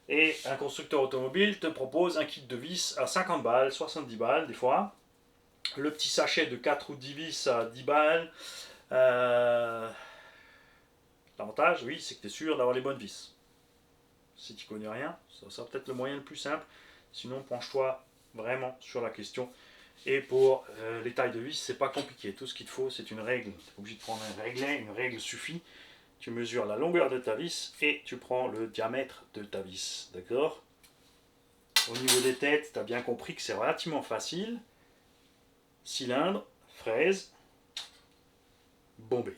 Et un constructeur automobile te propose un kit de vis à 50 balles, 70 balles des fois. Le petit sachet de 4 ou 10 vis à 10 balles. L'avantage, oui, c'est que tu es sûr d'avoir les bonnes vis. Si tu connais rien, ça sera peut-être le moyen le plus simple. Sinon, penche-toi vraiment sur la question. Et pour les tailles de vis, c'est pas compliqué. Tout ce qu'il te faut, c'est une règle. Tu n'es pas obligé de prendre un réglet, une règle suffit. Tu mesures la longueur de ta vis et tu prends le diamètre de ta vis. D'accord? Au niveau des têtes, tu as bien compris que c'est relativement facile. Cylindre, fraise, bombé.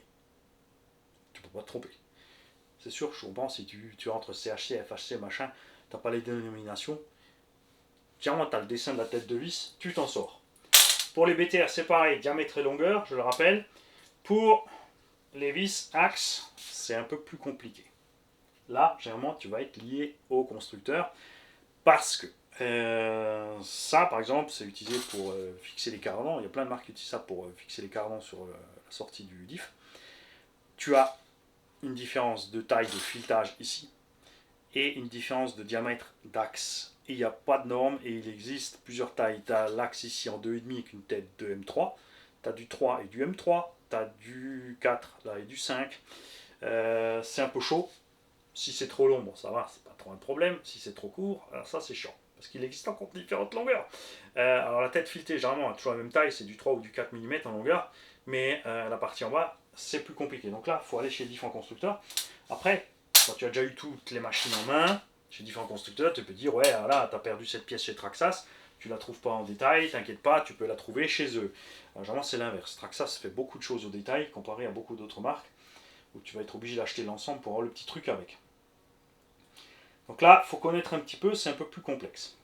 Tu peux pas te tromper. C'est sûr, je comprends, si tu rentres CHC, FHC, machin, tu n'as pas les dénominations. Tiens, tu as le dessin de la tête de vis, tu t'en sors. Pour les BTR, c'est pareil, diamètre et longueur, je le rappelle. Pour les vis axes, c'est un peu plus compliqué. Là, généralement, tu vas être lié au constructeur parce que ça, par exemple, c'est utilisé pour fixer les cardans. Il y a plein de marques qui utilisent ça pour fixer les cardans sur la sortie du diff. Tu as une différence de taille de filetage ici et une différence de diamètre d'axe. Et il n'y a pas de norme et il existe plusieurs tailles. Tu as l'axe ici en 2,5 avec une tête de M3. Tu as du 3 et du M3. Tu as du 4 là, et du 5. C'est un peu chaud. Si c'est trop long, bon ça va, c'est pas trop un problème. Si c'est trop court, alors ça c'est chiant. Parce qu'il existe encore différentes longueurs. Alors la tête filetée, généralement, a toujours la même taille, c'est du 3 ou du 4 mm en longueur. Mais la partie en bas, c'est plus compliqué. Donc là, il faut aller chez différents constructeurs. Après, quand tu as déjà eu toutes les machines en main, chez différents constructeurs, tu peux dire, ouais, là, tu as perdu cette pièce chez Traxxas, tu la trouves pas en détail, t'inquiète pas, tu peux la trouver chez eux. Alors, généralement, c'est l'inverse. Traxxas fait beaucoup de choses au détail, comparé à beaucoup d'autres marques, où tu vas être obligé d'acheter l'ensemble pour avoir le petit truc avec. Donc là, il faut connaître un petit peu, c'est un peu plus complexe.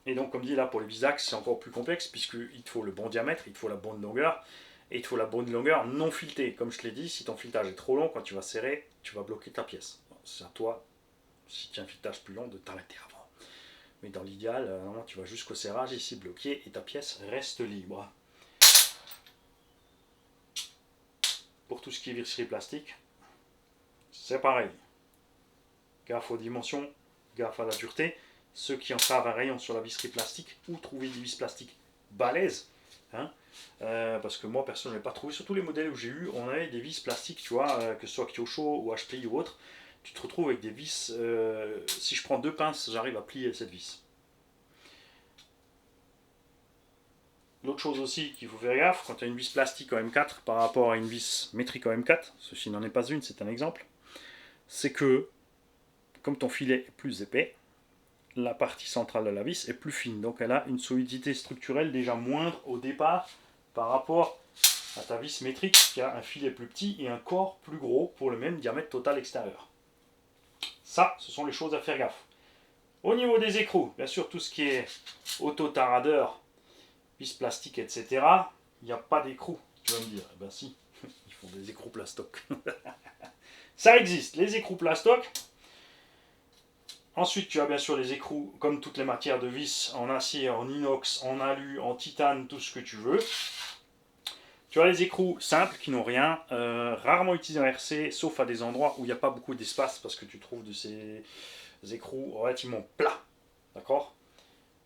Et donc, comme dit là, pour les bisaxes, c'est encore plus complexe, puisqu'il te faut le bon diamètre, il te faut la bonne longueur, et il te faut la bonne longueur non filetée. Comme je te l'ai dit, si ton filetage est trop long, quand tu vas serrer, tu vas bloquer ta pièce. C'est à toi, si tu as un filetage plus long, de t'arrêter avant. Mais dans l'idéal, normalement, tu vas jusqu'au serrage, ici bloqué, et ta pièce reste libre. Pour tout ce qui est visserie plastique, c'est pareil. Gaffe aux dimensions, gaffe à la dureté. Ceux qui en savent un rayon sur la visserie plastique, ou trouver des vis plastiques balèzes, hein, parce que moi perso je n'ai pas trouvé, sur tous les modèles où j'ai eu, on avait des vis plastiques, tu vois, que ce soit Kyosho ou HPI ou autre, tu te retrouves avec des vis, si je prends 2 pinces, j'arrive à plier cette vis. L'autre chose aussi qu'il faut faire gaffe, quand tu as une vis plastique en M4 par rapport à une vis métrique en M4, ceci n'en est pas une, c'est un exemple, c'est que, comme ton filet est plus épais, la partie centrale de la vis est plus fine, donc elle a une solidité structurelle déjà moindre au départ par rapport à ta vis métrique qui a un filet plus petit et un corps plus gros pour le même diamètre total extérieur. Ça, ce sont les choses à faire gaffe. Au niveau des écrous, bien sûr, tout ce qui est auto-taradeur, vis plastique, etc., il n'y a pas d'écrou. Tu vas me dire, eh ben si, ils font des écrous plastoc. Ça existe, les écrous plastoc. Ensuite, tu as bien sûr les écrous, comme toutes les matières de vis, en acier, en inox, en alu, en titane, tout ce que tu veux. Tu as les écrous simples qui n'ont rien, rarement utilisés en RC, sauf à des endroits où il n'y a pas beaucoup d'espace, parce que tu trouves de ces écrous relativement plats. D'accord ?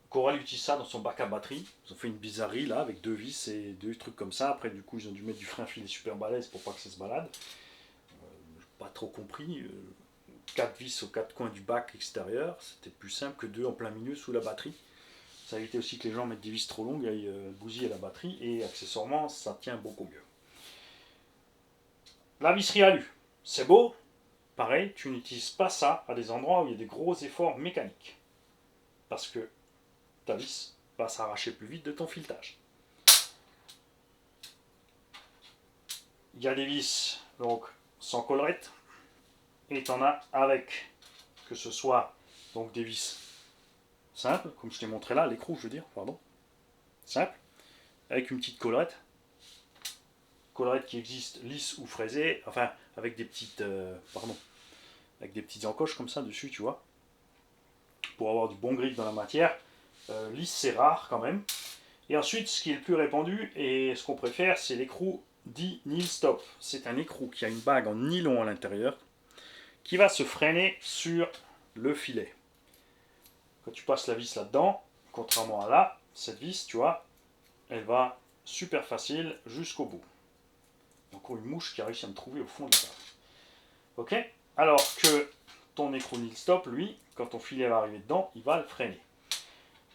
Coral utilise ça dans son bac à batterie. Ils ont fait une bizarrerie là, avec 2 vis et 2 trucs comme ça. Après, du coup, ils ont dû mettre du frein filet super balèze pour pas que ça se balade. Pas trop compris. 4 vis aux 4 coins du bac extérieur, c'était plus simple que 2 en plein milieu sous la batterie. Ça a évité aussi que les gens mettent des vis trop longues, aillent bousiller la batterie, et accessoirement, ça tient beaucoup mieux. La visserie alu, c'est beau, pareil, tu n'utilises pas ça à des endroits où il y a des gros efforts mécaniques. Parce que ta vis va s'arracher plus vite de ton filetage. Il y a des vis donc sans collerette, et tu en as avec, que ce soit donc des vis simples, comme je t'ai montré là, l'écrou je veux dire, pardon, simple, avec une petite collerette qui existe lisse ou fraisée, enfin avec des petites, avec des petites encoches comme ça dessus, tu vois, pour avoir du bon grip dans la matière. Lisse c'est rare quand même. Et ensuite, ce qui est le plus répandu et ce qu'on préfère, c'est l'écrou dit Nil Stop. C'est un écrou qui a une bague en nylon à l'intérieur, qui va se freiner sur le filet. Quand tu passes la vis là-dedans, contrairement à là, cette vis, tu vois, elle va super facile jusqu'au bout. Encore une mouche qui a réussi à me trouver au fond de la table. Ok ? Alors que ton écrou Nil Stop, lui, quand ton filet va arriver dedans, il va le freiner.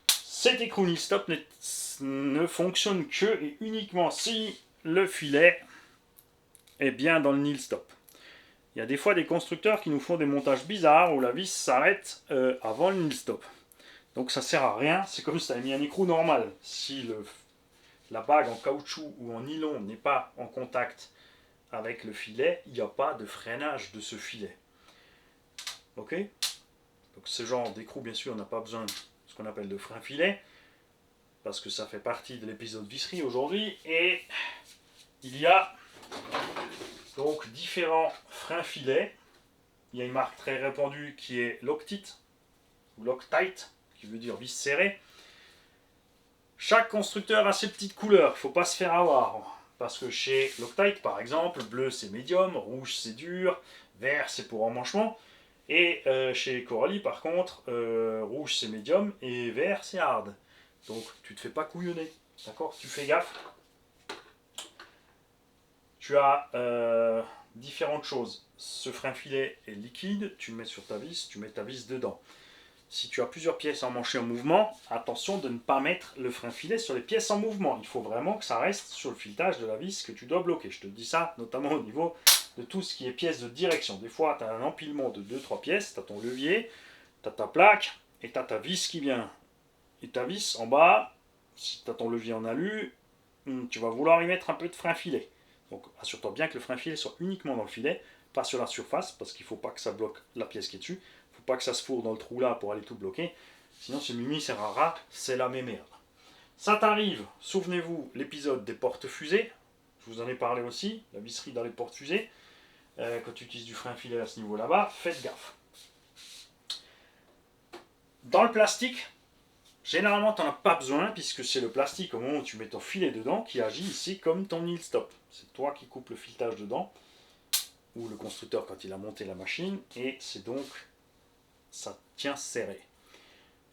Cet écrou Nil Stop ne fonctionne que et uniquement si le filet est bien dans le Nil Stop. Il y a des fois des constructeurs qui nous font des montages bizarres où la vis s'arrête avant le Nil Stop. Donc ça sert à rien, c'est comme si tu avais mis un écrou normal. Si la bague en caoutchouc ou en nylon n'est pas en contact avec le filet, il n'y a pas de freinage de ce filet. Ok ? Donc ce genre d'écrou, bien sûr, on n'a pas besoin de ce qu'on appelle de frein filet, parce que ça fait partie de l'épisode visserie aujourd'hui, et il y a donc différents freins filets. Il y a une marque très répandue qui est Loctite, ou Loctite, qui veut dire vis serrée. Chaque constructeur a ses petites couleurs, il ne faut pas se faire avoir. Parce que chez Loctite, par exemple, bleu c'est médium, rouge c'est dur, vert c'est pour emmanchement. Et chez Coralie, par contre, rouge c'est médium et vert c'est hard. Donc tu ne te fais pas couillonner, d'accord ? Tu fais gaffe. Tu as différentes choses. Ce frein filet est liquide, tu le mets sur ta vis, tu mets ta vis dedans. Si tu as plusieurs pièces emmanchées en mouvement, attention de ne pas mettre le frein filet sur les pièces en mouvement. Il faut vraiment que ça reste sur le filetage de la vis que tu dois bloquer. Je te dis ça notamment au niveau de tout ce qui est pièces de direction. Des fois, tu as un empilement de 2-3 pièces, tu as ton levier, tu as ta plaque, et tu as ta vis qui vient. Et ta vis en bas, si tu as ton levier en alu, tu vas vouloir y mettre un peu de frein filet. Donc assure-toi bien que le frein filet soit uniquement dans le filet, pas sur la surface, parce qu'il ne faut pas que ça bloque la pièce qui est dessus. Il ne faut pas que ça se fourre dans le trou là pour aller tout bloquer. Sinon, ce mini sert à rat, c'est la mémerde. Ça t'arrive, souvenez-vous, l'épisode des portes fusées. Je vous en ai parlé aussi, la visserie dans les portes fusées. Quand tu utilises du frein filet à ce niveau là-bas, faites gaffe. Dans le plastique, généralement tu n'en as pas besoin, puisque c'est le plastique au moment où tu mets ton filet dedans qui agit ici comme ton heel stop. C'est toi qui coupes le filetage dedans, ou le constructeur quand il a monté la machine, et c'est donc, ça tient serré.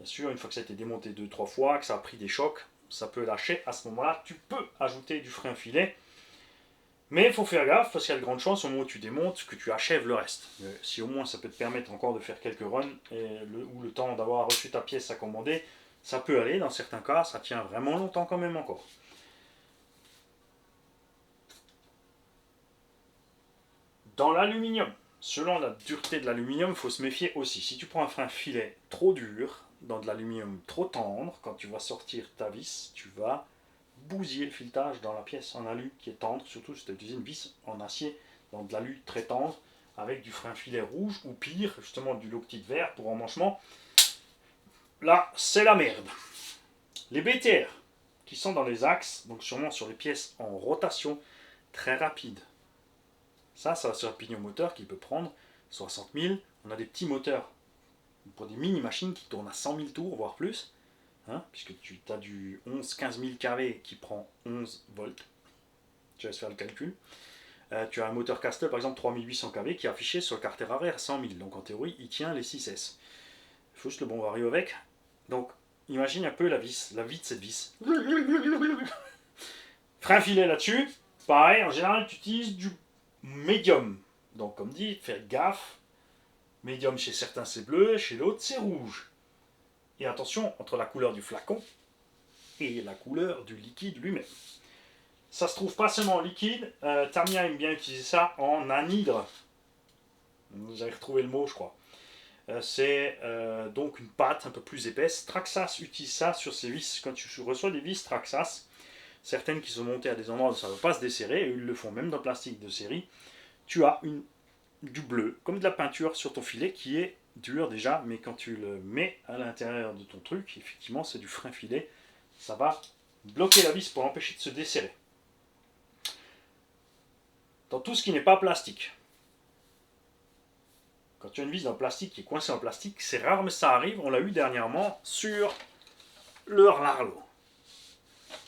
Bien sûr, une fois que ça a été démonté 2-3 fois, que ça a pris des chocs, ça peut lâcher. À ce moment-là, tu peux ajouter du frein filet. Mais il faut faire gaffe, parce qu'il y a de grandes chances, au moment où tu démontes, que tu achèves le reste. Si au moins ça peut te permettre encore de faire quelques runs, ou le temps d'avoir reçu ta pièce à commander, ça peut aller. Dans certains cas, ça tient vraiment longtemps quand même encore. Dans l'aluminium, selon la dureté de l'aluminium, il faut se méfier aussi. Si tu prends un frein filet trop dur, dans de l'aluminium trop tendre, quand tu vas sortir ta vis, tu vas bousiller le filetage dans la pièce en alu qui est tendre, surtout si tu as utilisé une vis en acier dans de l'alu très tendre, avec du frein filet rouge, ou pire, justement du loctite vert pour emmanchement. Là, c'est la merde. Les BTR, qui sont dans les axes, donc sûrement sur les pièces en rotation très rapide. Ça va sur un pignon moteur qui peut prendre 60 000. On a des petits moteurs pour des mini-machines qui tournent à 100 000 tours, voire plus. Puisque tu as du 11-15 000 kV qui prend 11 volts. Je laisse faire le calcul. Tu as un moteur Castle, par exemple 3800 kV, qui est affiché sur le carter arrière à 100 000. Donc en théorie, il tient les 6S. Il faut juste le bon vario avec. Donc imagine un peu la vie de cette vis. Frein filet là-dessus. Pareil, en général, tu utilises du médium. Donc comme dit, faites gaffe. Médium chez certains c'est bleu, chez l'autre c'est rouge. Et attention, entre la couleur du flacon et la couleur du liquide lui-même. Ça se trouve pas seulement en liquide, Tamiya aime bien utiliser ça en anhydre. Vous avez retrouvé le mot, je crois. C'est donc une pâte un peu plus épaisse. Traxxas utilise ça sur ses vis. Quand tu reçois des vis Traxxas, certaines qui sont montées à des endroits où ça ne va pas se desserrer, et ils le font même dans le plastique de série, tu as du bleu, comme de la peinture sur ton filet qui est dur déjà, mais quand tu le mets à l'intérieur de ton truc, effectivement c'est du frein filet, ça va bloquer la vis pour l'empêcher de se desserrer. Dans tout ce qui n'est pas plastique, quand tu as une vis dans le plastique qui est coincée en plastique, c'est rare mais ça arrive, on l'a eu dernièrement sur le Larlo.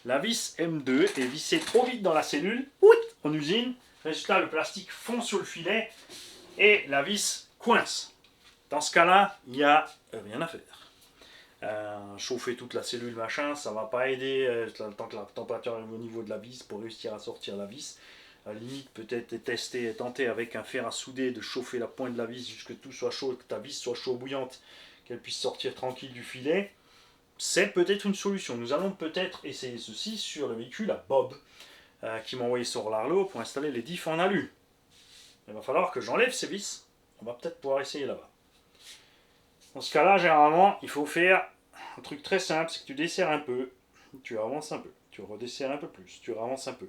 La vis M2 est vissée trop vite dans la cellule, en usine, résultat le plastique fond sur le filet et la vis coince. Dans ce cas-là, il n'y a rien à faire. Chauffer toute la cellule, machin, ça ne va pas aider tant que la température est au niveau de la vis pour réussir à sortir la vis. À la limite, peut-être tenter avec un fer à souder de chauffer la pointe de la vis jusqu'à ce que tout soit chaud, que ta vis soit chaud bouillante, qu'elle puisse sortir tranquille du filet. C'est peut-être une solution. Nous allons peut-être essayer ceci sur le véhicule à Bob, qui m'a envoyé sur l'Arlo pour installer les diffs en alu. Il va falloir que j'enlève ces vis. On va peut-être pouvoir essayer là-bas. Dans ce cas-là, généralement, il faut faire un truc très simple, c'est que tu desserres un peu, tu avances un peu, tu redesserres un peu plus, tu avances un peu.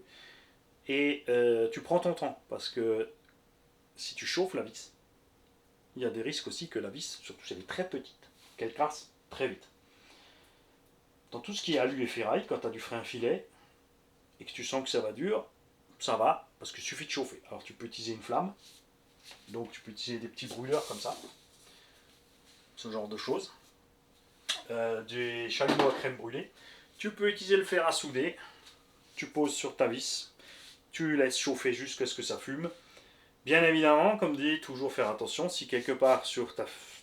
Et tu prends ton temps, parce que si tu chauffes la vis, il y a des risques aussi que la vis, surtout si elle est très petite, qu'elle casse très vite. Dans tout ce qui est alu et ferraille, quand tu as du frein filet, et que tu sens que ça va dur, ça va, parce qu'il suffit de chauffer. Alors tu peux utiliser une flamme, donc tu peux utiliser des petits brûleurs comme ça, ce genre de choses, des chalumeaux à crème brûlée. Tu peux utiliser le fer à souder, tu poses sur ta vis, tu laisses chauffer jusqu'à ce que ça fume. Bien évidemment, comme dit, toujours faire attention, si quelque part sur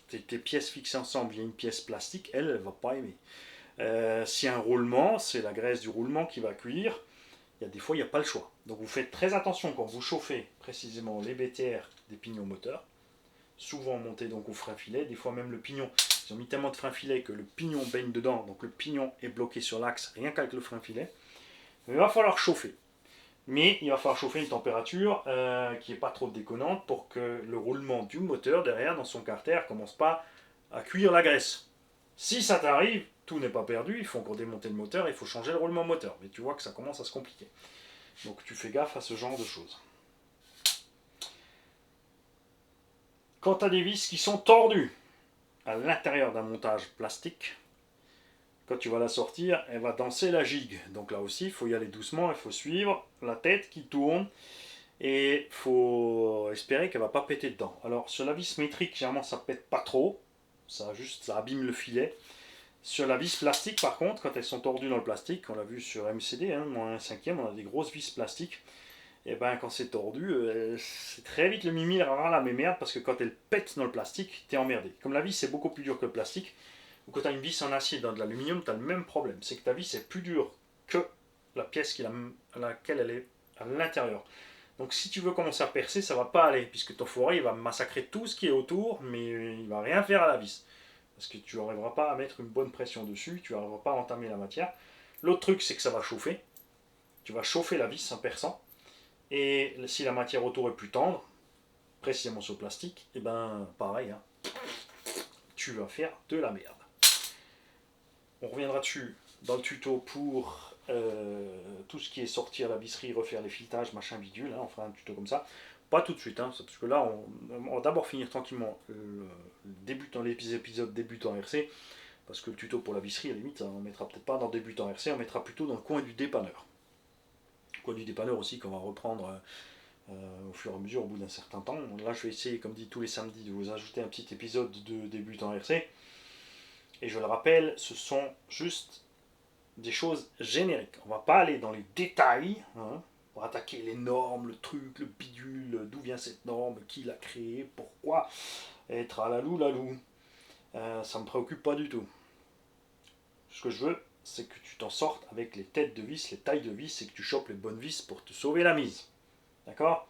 tes pièces fixées ensemble, il y a une pièce plastique, elle ne va pas aimer. Si un roulement, c'est la graisse du roulement qui va cuire, il y a des fois, il n'y a pas le choix. Donc vous faites très attention quand vous chauffez précisément les BTR des pignons moteurs, souvent montés donc au frein filet, des fois même le pignon, ils ont mis tellement de frein filet que le pignon baigne dedans, donc le pignon est bloqué sur l'axe rien qu'avec le frein filet. Mais il va falloir chauffer. Mais il va falloir chauffer une température qui n'est pas trop déconnante pour que le roulement du moteur derrière dans son carter ne commence pas à cuire la graisse. Si ça t'arrive, tout n'est pas perdu, il faut encore démonter le moteur, il faut changer le roulement moteur. Mais tu vois que ça commence à se compliquer. Donc tu fais gaffe à ce genre de choses. Quand tu as des vis qui sont tordues à l'intérieur d'un montage plastique, quand tu vas la sortir, elle va danser la gigue. Donc là aussi, il faut y aller doucement, il faut suivre la tête qui tourne et il faut espérer qu'elle ne va pas péter dedans. Alors sur la vis métrique, généralement ça ne pète pas trop, ça abîme le filet. Sur la vis plastique par contre, quand elles sont tordues dans le plastique, on l'a vu sur MCD, hein, moins 1/5, on a des grosses vis plastiques, et ben quand c'est tordu, c'est très vite le mimi la mais merde, parce que quand elle pète dans le plastique, t'es emmerdé. Comme la vis c'est beaucoup plus dur que le plastique, ou quand tu as une vis en acier dans de l'aluminium, tu as le même problème, c'est que ta vis est plus dure que la pièce à laquelle elle est à l'intérieur. Donc si tu veux commencer à percer, ça va pas aller, puisque ton fourré il va massacrer tout ce qui est autour, mais il va rien faire à la vis. Parce que tu n'arriveras pas à mettre une bonne pression dessus, tu n'arriveras pas à entamer la matière. L'autre truc, c'est que ça va chauffer. Tu vas chauffer la vis en perçant. Et si la matière autour est plus tendre, précisément sur le plastique, et ben pareil, hein, tu vas faire de la merde. On reviendra dessus dans le tuto pour tout ce qui est sortir la visserie, refaire les filetages, machin bidule, hein, on fera un tuto comme ça. Pas tout de suite, hein, parce que là, on va d'abord finir tranquillement l'épisode débutant RC, parce que le tuto pour la visserie, à la limite, on mettra peut-être pas dans débutant RC, on mettra plutôt dans le coin du dépanneur. Le coin du dépanneur aussi, qu'on va reprendre au fur et à mesure, au bout d'un certain temps. Là, je vais essayer, comme dit tous les samedis, de vous ajouter un petit épisode de débutant RC. Et je le rappelle, ce sont juste des choses génériques. On va pas aller dans les détails, hein, pour attaquer les normes, le truc, le bidule, d'où vient cette norme, qui l'a créée, pourquoi, être à la lalou. Ça me préoccupe pas du tout. Ce que je veux, c'est que tu t'en sortes avec les têtes de vis, les tailles de vis, et que tu chopes les bonnes vis pour te sauver la mise. D'accord?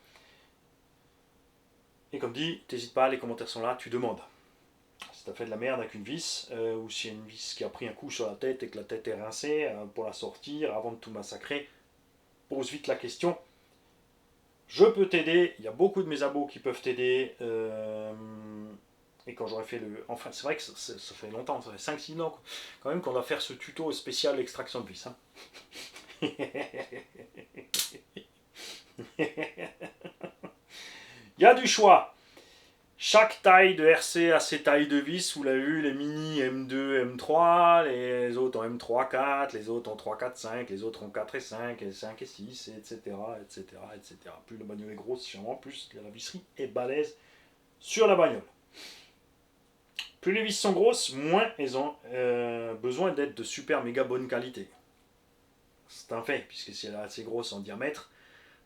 Et comme dit, t'hésites pas, les commentaires sont là, tu demandes. Si t'as fait de la merde avec une vis, ou si y a une vis qui a pris un coup sur la tête et que la tête est rincée, pour la sortir, avant de tout massacrer, pose vite la question. Je peux t'aider, il y a beaucoup de mes abos qui peuvent t'aider. Et quand j'aurai fait le... Enfin, c'est vrai que ça fait longtemps, ça fait 5-6 ans quand même qu'on va faire ce tuto spécial extraction de vis. Hein. Il y a du choix. Chaque taille de RC a ses tailles de vis, vous l'avez vu, les mini M2, M3, les autres ont M3, 4, les autres ont 3, 4, 5, les autres ont 4 et 5, et 5 et 6, etc., etc., etc. Plus la bagnole est grosse, sûrement, plus la visserie est balèze sur la bagnole. Plus les vis sont grosses, moins elles ont besoin d'être de super méga bonne qualité. C'est un fait, puisque si elle est assez grosse en diamètre,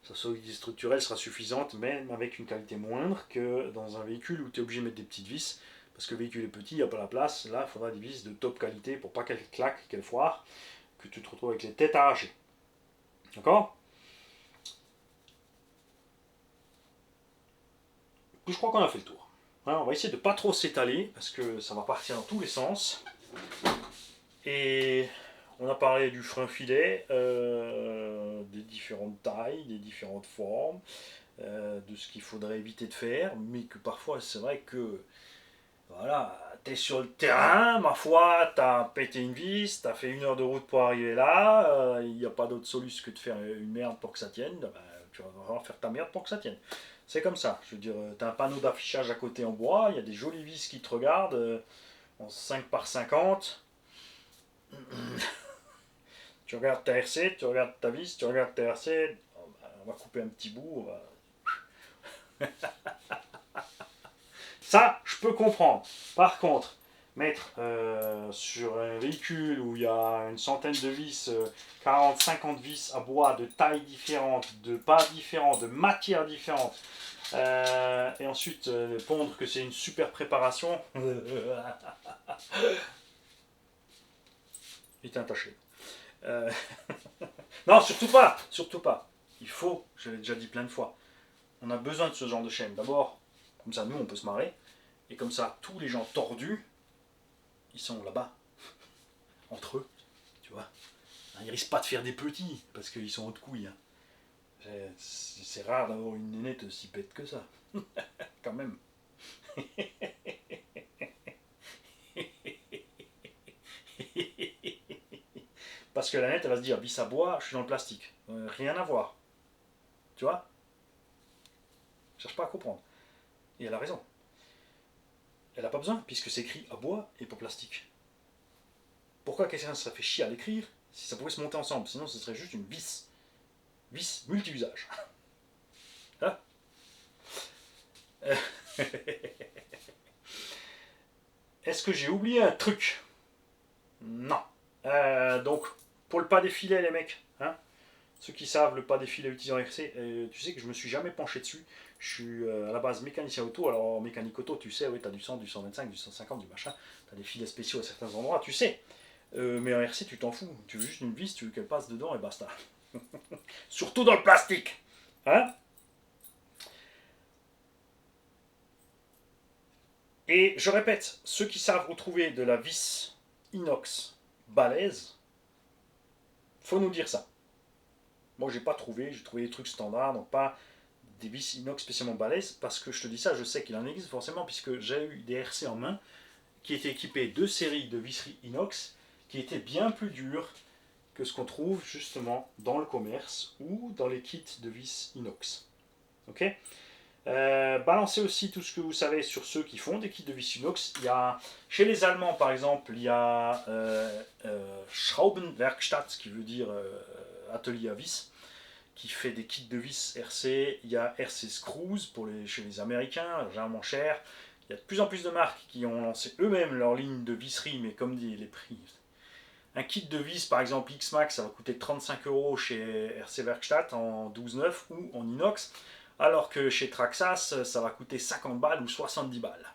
sa solidité structurelle sera suffisante, même avec une qualité moindre que dans un véhicule où tu es obligé de mettre des petites vis, parce que le véhicule est petit, il n'y a pas la place. Là, il faudra des vis de top qualité pour pas qu'elles claquent, qu'elles foirent, que tu te retrouves avec les têtes arrachées. D'accord? Je crois qu'on a fait le tour. Alors, on va essayer de ne pas trop s'étaler, parce que ça va partir dans tous les sens. Et on a parlé du frein filet, des différentes tailles, des différentes formes, de ce qu'il faudrait éviter de faire, mais que parfois c'est vrai que voilà, t'es sur le terrain, ma foi, t'as pété une vis, t'as fait 1 heure de route pour arriver là, il n'y a pas d'autre solution que de faire une merde pour que ça tienne, ben, tu vas vraiment faire ta merde pour que ça tienne. C'est comme ça, je veux dire, t'as un panneau d'affichage à côté en bois, il y a des jolies vis qui te regardent, en 5 par 50. Tu regardes ta RC, tu regardes ta vis, tu regardes ta RC, on va couper un petit bout. Ça, je peux comprendre. Par contre, mettre sur un véhicule où il y a une centaine de vis, 40, 50 vis à bois de tailles différentes, de pas différentes, de matières différentes, et ensuite pondre que c'est une super préparation. Vite intaché. Non, surtout pas, surtout pas. Il faut, je l'ai déjà dit plein de fois, on a besoin de ce genre de chaîne. D'abord, comme ça, nous, on peut se marrer. Et comme ça, tous les gens tordus, ils sont là-bas, entre eux, tu vois. Ils risquent pas de faire des petits, parce qu'ils sont haut de couilles. Hein. C'est rare d'avoir une nénette aussi bête que ça. Quand même. Parce que la nette, elle va se dire, vis à bois, je suis dans le plastique. Rien à voir. Tu vois? Cherche pas à comprendre. Et elle a raison. Elle n'a pas besoin, puisque c'est écrit à bois et pas plastique. Pourquoi quelqu'un ça fait chier à l'écrire si ça pouvait se monter ensemble? Sinon, ce serait juste une vis. Vis multi-usage. Hein? Est-ce que j'ai oublié un truc? Non. Donc, pour le pas défilé, les mecs, hein, ceux qui savent le pas défilé utilisant RC, tu sais que je me suis jamais penché dessus. Je suis à la base mécanicien auto. Alors, en mécanique auto, tu sais, oui, tu as du 100, du 125, du 150, du machin. Tu as des filets spéciaux à certains endroits, tu sais. Mais en RC, tu t'en fous. Tu veux juste une vis, tu veux qu'elle passe dedans et basta. Surtout dans le plastique. Hein? Et je répète, ceux qui savent retrouver de la vis inox balèze, faut nous dire ça. Moi, j'ai pas trouvé, j'ai trouvé des trucs standards, donc pas des vis inox spécialement balèzes, parce que je te dis ça, je sais qu'il en existe forcément, puisque j'ai eu des RC en main qui étaient équipés de séries de visseries inox qui étaient bien plus dures que ce qu'on trouve justement dans le commerce ou dans les kits de vis inox. Ok? Balancez aussi tout ce que vous savez sur ceux qui font des kits de vis inox. Il y a, chez les Allemands par exemple, il y a Schraubenwerkstatt, qui veut dire atelier à vis, qui fait des kits de vis RC. Il y a RC Screws chez les Américains, généralement cher. Il y a de plus en plus de marques qui ont lancé eux-mêmes leur ligne de visserie, mais comme dit les prix. Un kit de vis, par exemple X-Max, ça va coûter 35 € chez RC Werkstatt en 12,9 ou en inox, alors que chez Traxxas, ça va coûter 50 balles ou 70 balles.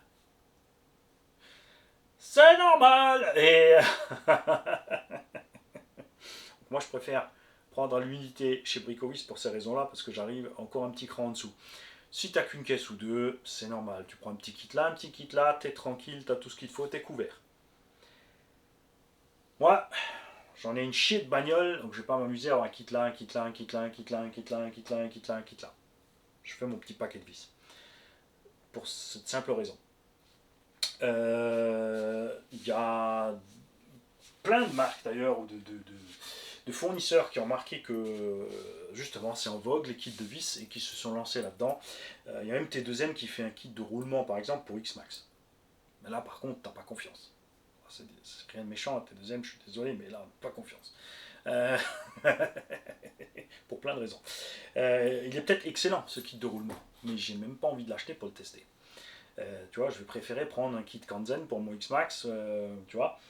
C'est normal. Et moi, je préfère prendre l'unité chez Bricovis pour ces raisons-là, parce que j'arrive encore un petit cran en dessous. Si t'as qu'une caisse ou deux, c'est normal. Tu prends un petit kit là, un petit kit là, t'es tranquille, t'as tout ce qu'il te faut, t'es couvert. Moi, j'en ai une chier de bagnole, donc je vais pas m'amuser à avoir un kit là, un kit là, un kit là, un kit là, un kit là, un kit là, un kit là, un kit là. Je fais mon petit paquet de vis. Pour cette simple raison. Il y a plein de marques d'ailleurs, ou de fournisseurs qui ont marqué que justement c'est en vogue les kits de vis et qui se sont lancés là-dedans. Il y a même T2M qui fait un kit de roulement par exemple pour X-Max. Mais là par contre, t'as pas confiance. C'est rien de méchant, T2M, je suis désolé, mais là, pas confiance. Pour plein de raisons. Il est peut-être excellent ce kit de roulement, mais j'ai même pas envie de l'acheter pour le tester. Tu vois, je vais préférer prendre un kit Kanzen pour mon X-Max, tu vois.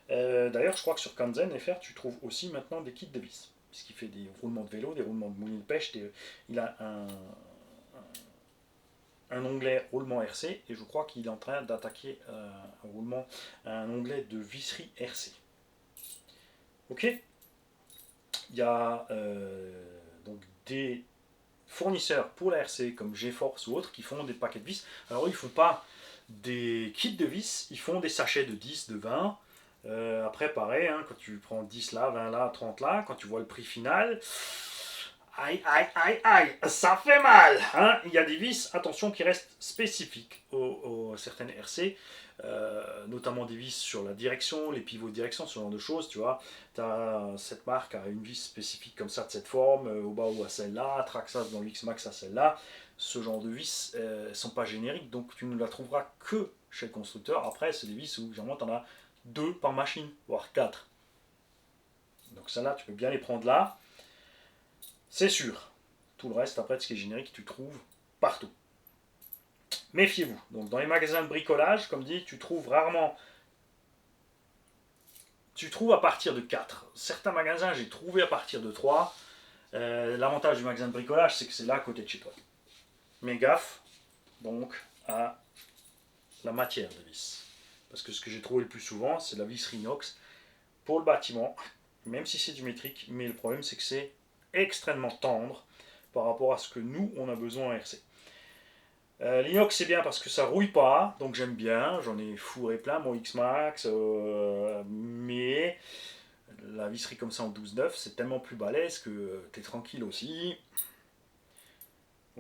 D'ailleurs, je crois que sur Kanzen FR, tu trouves aussi maintenant des kits de vis, puisqu'il fait des roulements de vélo, des roulements de mouline de pêche, il a un onglet roulement RC, et je crois qu'il est en train d'attaquer un onglet de visserie RC. Ok? Il y a donc des fournisseurs pour la RC comme GeForce ou autres qui font des paquets de vis. Alors ils ne font pas des kits de vis, ils font des sachets de 10, de 20. Après pareil, hein, quand tu prends 10 là, 20 là, 30 là, quand tu vois le prix final, aïe aïe aïe aïe, ça fait mal, hein. Il y a des vis, attention, qui restent spécifiques aux certaines RC. Notamment des vis sur la direction, les pivots de direction, ce genre de choses, tu vois. Cette marque a une vis spécifique comme ça, de cette forme, au bas ou à celle-là, Traxxas dans le X-Max à celle-là. Ce genre de vis ne sont pas génériques, donc tu ne la trouveras que chez le constructeur. Après, c'est des vis où généralement tu en as 2 par machine, voire 4. Donc celle-là, tu peux bien les prendre là, c'est sûr. Tout le reste, après, de ce qui est générique, tu trouves partout. Méfiez-vous. Donc dans les magasins de bricolage, comme dit, tu trouves rarement. Tu trouves à partir de 4. Certains magasins, j'ai trouvé à partir de 3. L'avantage du magasin de bricolage, c'est que c'est là à côté de chez toi. Mais gaffe, donc, à la matière de vis. Parce que ce que j'ai trouvé le plus souvent, c'est la visserie inox pour le bâtiment, même si c'est du métrique. Mais le problème, c'est que c'est extrêmement tendre par rapport à ce que nous, on a besoin en RC. L'inox c'est bien parce que ça rouille pas, donc j'aime bien, j'en ai fourré plein mon X-Max, mais la visserie comme ça en 12,9 c'est tellement plus balèze que t'es tranquille aussi.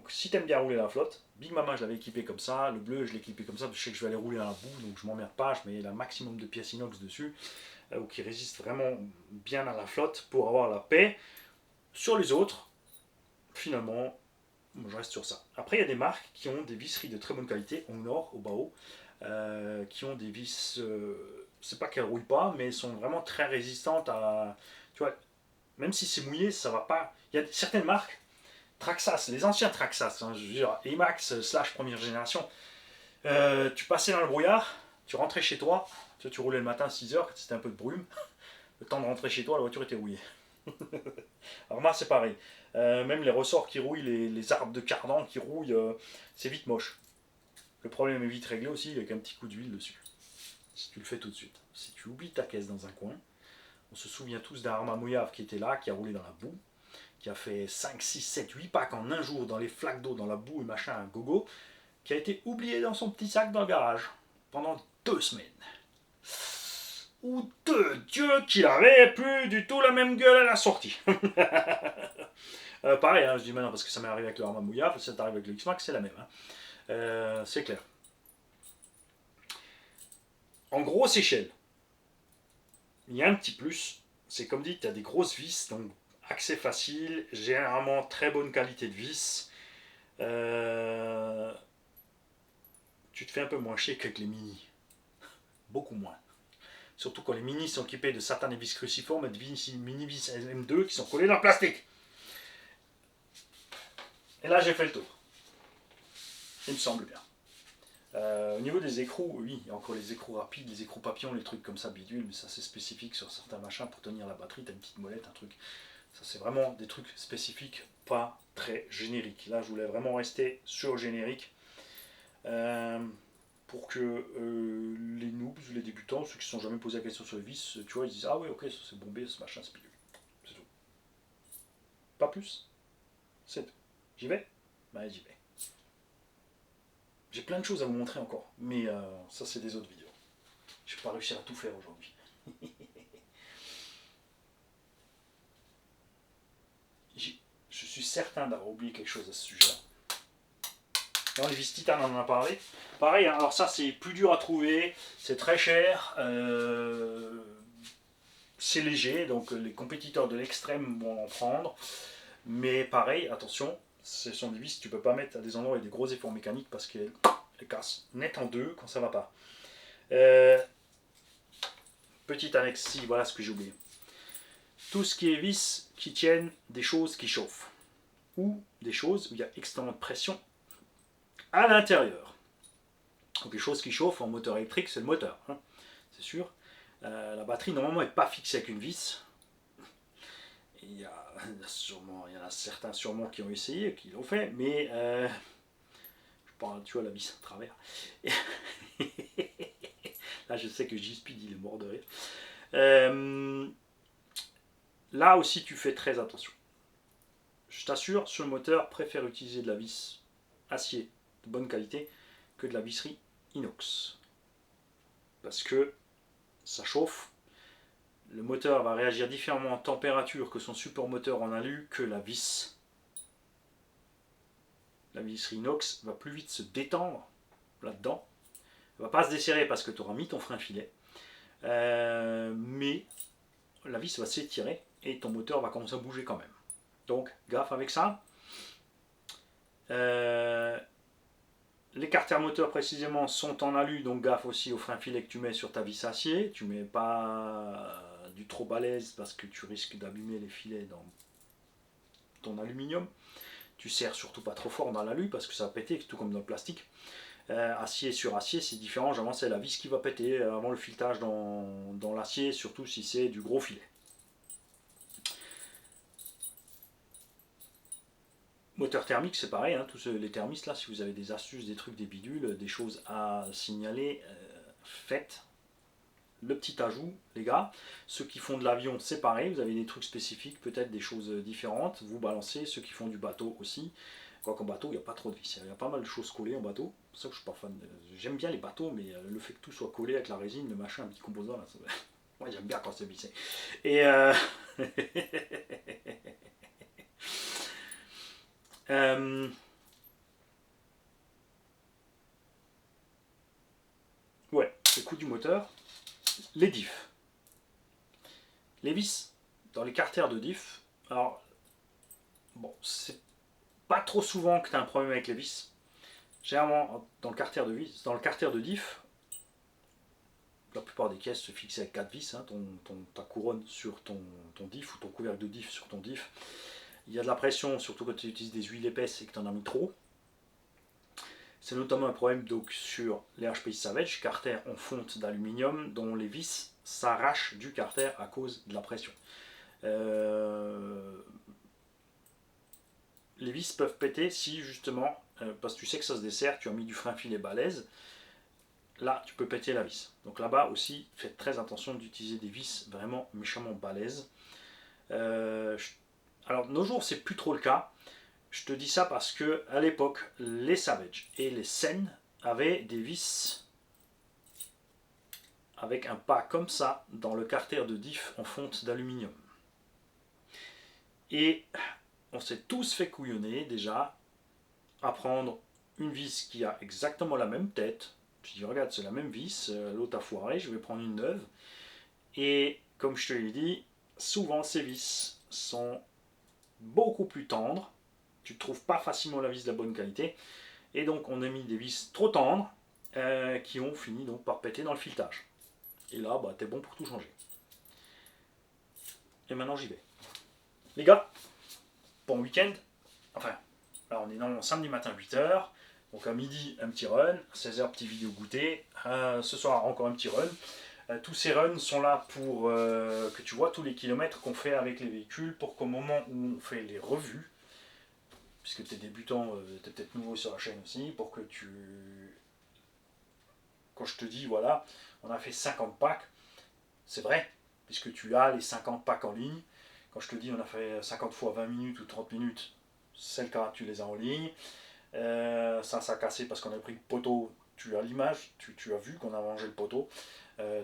Donc si tu aimes bien rouler la flotte, Big Mama je l'avais équipé comme ça, le bleu je l'ai équipé comme ça, parce que je sais que je vais aller rouler dans la boue, donc je m'emmerde pas, je mets un maximum de pièces inox dessus, ou qui résistent vraiment bien à la flotte pour avoir la paix. Sur les autres, finalement, je reste sur ça. Après, il y a des marques qui ont des visseries de très bonne qualité, au nord, au Bao, qui ont des vis, c'est pas qu'elles rouillent pas, mais elles sont vraiment très résistantes à, tu vois, même si c'est mouillé, ça va pas. Il y a certaines marques, Traxxas, les anciens Traxxas, hein, je veux dire, Emax slash première génération, tu passais dans le brouillard, tu rentrais chez toi, tu roulais le matin à 6h, c'était un peu de brume, le temps de rentrer chez toi, la voiture était rouillée. Alors moi c'est pareil. Même les ressorts qui rouillent, les arbres de cardan qui rouillent, c'est vite moche. Le problème est vite réglé aussi avec un petit coup d'huile dessus. Si tu le fais tout de suite. Si tu oublies ta caisse dans un coin, on se souvient tous d'un Arma Mouillave qui était là, qui a roulé dans la boue, qui a fait 5, 6, 7, 8 packs en un jour dans les flaques d'eau, dans la boue et machin, un gogo, qui a été oublié dans son petit sac dans le garage pendant 2 semaines. Ou de Dieu qu'il avait plus du tout la même gueule à la sortie. Pareil, hein, je dis maintenant parce que ça m'est arrivé avec le Arma Mouillave, ça t'arrive avec le X-Max, c'est la même. Hein. C'est clair. En grosse échelle, il y a un petit plus, c'est comme dit, tu as des grosses vis, donc accès facile, généralement très bonne qualité de vis. Tu te fais un peu moins chier qu'avec les mini. Beaucoup moins. Surtout quand les mini sont équipés de certains des vis cruciformes et de mini vis M2 qui sont collés dans le plastique. Et là, j'ai fait le tour. Il me semble bien. Au niveau des écrous, oui, il y a encore les écrous rapides, les écrous papillons, les trucs comme ça, bidule, mais ça c'est spécifique sur certains machins pour tenir la batterie, t'as une petite molette, un truc. Ça c'est vraiment des trucs spécifiques, pas très génériques. Là je voulais vraiment rester sur le générique pour que les noobs, les débutants, ceux qui ne se sont jamais posé la question sur les vis, tu vois, ils disent ah oui ok, ça c'est bombé, ce machin c'est bidule. C'est tout. Pas plus. C'est tout. J'y vais? Bah j'y vais. J'ai plein de choses à vous montrer encore, mais ça c'est des autres vidéos. Je vais pas réussir à tout faire aujourd'hui. Je suis certain d'avoir oublié quelque chose à ce sujet-là. Dans les vis titane, on en a parlé. Pareil, alors ça c'est plus dur à trouver, c'est très cher, c'est léger, donc les compétiteurs de l'extrême vont en prendre. Mais pareil, attention, ce sont des vis que tu peux pas mettre à des endroits avec des gros efforts mécaniques parce qu'elles cassent net en deux quand ça va pas. Petite annexe, si, voilà ce que j'ai oublié. Tout ce qui est vis qui tiennent des choses qui chauffent. Ou des choses où il y a extrêmement de pression à l'intérieur. Donc les choses qui chauffent en moteur électrique, c'est le moteur, hein, c'est sûr. La batterie, normalement, n'est pas fixée avec une vis. Il y en a certains sûrement qui ont essayé, qui l'ont fait, mais je parle, tu vois, la vis à travers. Là, je sais que J-Speed, il est mort de rire. Là aussi, tu fais très attention. Je t'assure, sur le moteur, préfère utiliser de la vis acier de bonne qualité que de la visserie inox. Parce que ça chauffe. Le moteur va réagir différemment en température que son support moteur en alu que la vis. La visserie inox va plus vite se détendre là-dedans. Elle ne va pas se desserrer parce que tu auras mis ton frein filet. Mais la vis va s'étirer et ton moteur va commencer à bouger quand même. Donc gaffe avec ça. Les carters moteurs précisément sont en alu, donc gaffe aussi au frein filet que tu mets sur ta vis acier. Tu mets pas du trop balèze parce que tu risques d'abîmer les filets dans ton aluminium. Tu serres surtout pas trop fort dans l'alu parce que ça va péter, tout comme dans le plastique. Acier sur acier, c'est différent. Généralement, c'est la vis qui va péter avant le filetage dans l'acier, surtout si c'est du gros filet. Moteur thermique, c'est pareil, hein, tous les thermistes, là, si vous avez des astuces, des trucs, des bidules, des choses à signaler, faites. Le petit ajout, les gars, ceux qui font de l'avion, c'est pareil, vous avez des trucs spécifiques, peut-être des choses différentes, vous balancez, ceux qui font du bateau aussi. Quoi qu'en bateau, il n'y a pas trop de vis, il y a pas mal de choses collées en bateau, c'est pour ça que je suis pas fan. J'aime bien les bateaux, mais le fait que tout soit collé avec la résine, le machin, un petit composant, là, moi j'aime bien quand c'est vissé. Et moteur, les diffs. Les vis dans les carters de diff, alors, bon, c'est pas trop souvent que tu as un problème avec les vis. Généralement, dans le carter de diff, la plupart des caisses se fixent avec 4 vis, hein, ta couronne sur ton diff ou ton couvercle de diff sur ton diff. Il y a de la pression, surtout quand tu utilises des huiles épaisses et que tu en as mis trop. C'est notamment un problème donc, sur les HPI Savage, carter en fonte d'aluminium, dont les vis s'arrachent du carter à cause de la pression. Les vis peuvent péter si justement, parce que tu sais que ça se dessert, tu as mis du frein filet balèze, là tu peux péter la vis. Donc là-bas aussi, faites très attention d'utiliser des vis vraiment méchamment balèzes. Alors de nos jours, c'est plus trop le cas. Je te dis ça parce que à l'époque, les Savage et les Sen avaient des vis avec un pas comme ça dans le carter de diff en fonte d'aluminium. Et on s'est tous fait couillonner déjà à prendre une vis qui a exactement la même tête. Je dis regarde, c'est la même vis, l'autre a foiré, je vais prendre une neuve. Et comme je te l'ai dit, souvent ces vis sont beaucoup plus tendres. Tu ne trouves pas facilement la vis de la bonne qualité. Et donc on a mis des vis trop tendres qui ont fini donc par péter dans le filetage. Et là, bah, t'es bon pour tout changer. Et maintenant j'y vais. Les gars, bon week-end, enfin, là on est dans samedi matin 8h, donc à midi un petit run, 16h petit vidéo goûter, ce soir encore un petit run. Tous ces runs sont là pour que tu vois tous les kilomètres qu'on fait avec les véhicules, pour qu'au moment où on fait les revues, puisque tu es débutant, tu es peut-être nouveau sur la chaîne aussi, pour que tu... Quand je te dis, voilà, on a fait 50 packs, c'est vrai, puisque tu as les 50 packs en ligne. Quand je te dis on a fait 50 fois 20 minutes ou 30 minutes, c'est le cas, tu les as en ligne. Ça a cassé parce qu'on a pris le poteau, tu as l'image, tu as vu qu'on a mangé le poteau.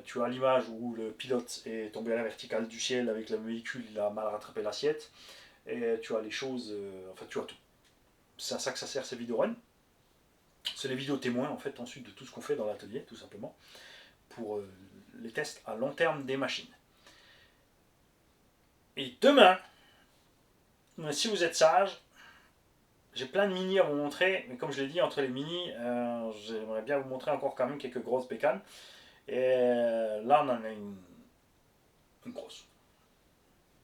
Tu as l'image où le pilote est tombé à la verticale du ciel avec le véhicule, il a mal rattrapé l'assiette. Et tu as les choses, enfin tu as tout. C'est à ça que ça sert ces vidéos run. C'est les vidéos témoins en fait ensuite de tout ce qu'on fait dans l'atelier, tout simplement, pour les tests à long terme des machines. Et demain, si vous êtes sage, j'ai plein de mini à vous montrer, mais comme je l'ai dit, entre les mini, j'aimerais bien vous montrer encore quand même quelques grosses bécanes. Et là, on en a une grosse.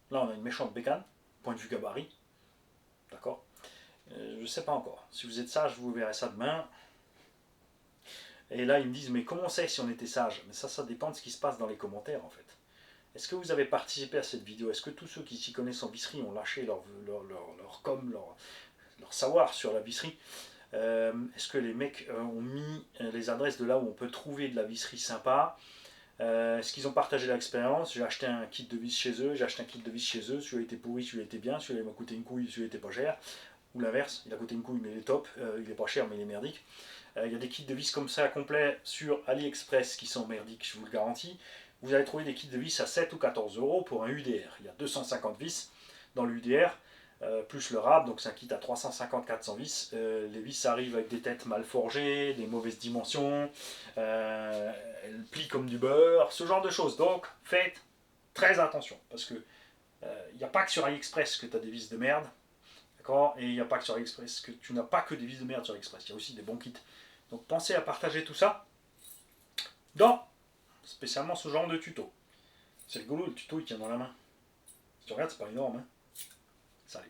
Là, on a une méchante bécane, point de vue gabarit. D'accord. Je ne sais pas encore. Si vous êtes sage, vous verrez ça demain. Et là, ils me disent, mais comment on sait si on était sage? Mais ça dépend de ce qui se passe dans les commentaires, en fait. Est-ce que vous avez participé à cette vidéo? Est-ce que tous ceux qui s'y connaissent en visserie ont lâché leur savoir sur la visserie? Est-ce que les mecs ont mis les adresses de là où on peut trouver de la visserie sympa? Est-ce qu'ils ont partagé l'expérience? J'ai acheté un kit de vis chez eux, celui-là était pourri, celui-là était bien, celui-là m'a coûté une couille, celui-là était pas cher. Ou l'inverse, il a coûté une couille mais il est top, il est pas cher mais il est merdique. Il y a des kits de vis comme ça complets sur AliExpress qui sont merdiques, je vous le garantis. Vous allez trouver des kits de vis à 7 ou 14 euros pour un UDR. Il y a 250 vis dans l'UDR, plus le rab, donc c'est un kit à 350-400 vis. Les vis arrivent avec des têtes mal forgées, des mauvaises dimensions, elles plient comme du beurre, ce genre de choses. Donc faites très attention, parce que il n'y a pas que sur AliExpress que tu as des vis de merde, d'accord? Et il n'y a pas que sur AliExpress que tu n'as pas que des vis de merde sur AliExpress, il y a aussi des bons kits. Donc pensez à partager tout ça dans spécialement ce genre de tuto. C'est rigolo, le tuto il tient dans la main. Si tu regardes, c'est pas énorme. Hein. Salut.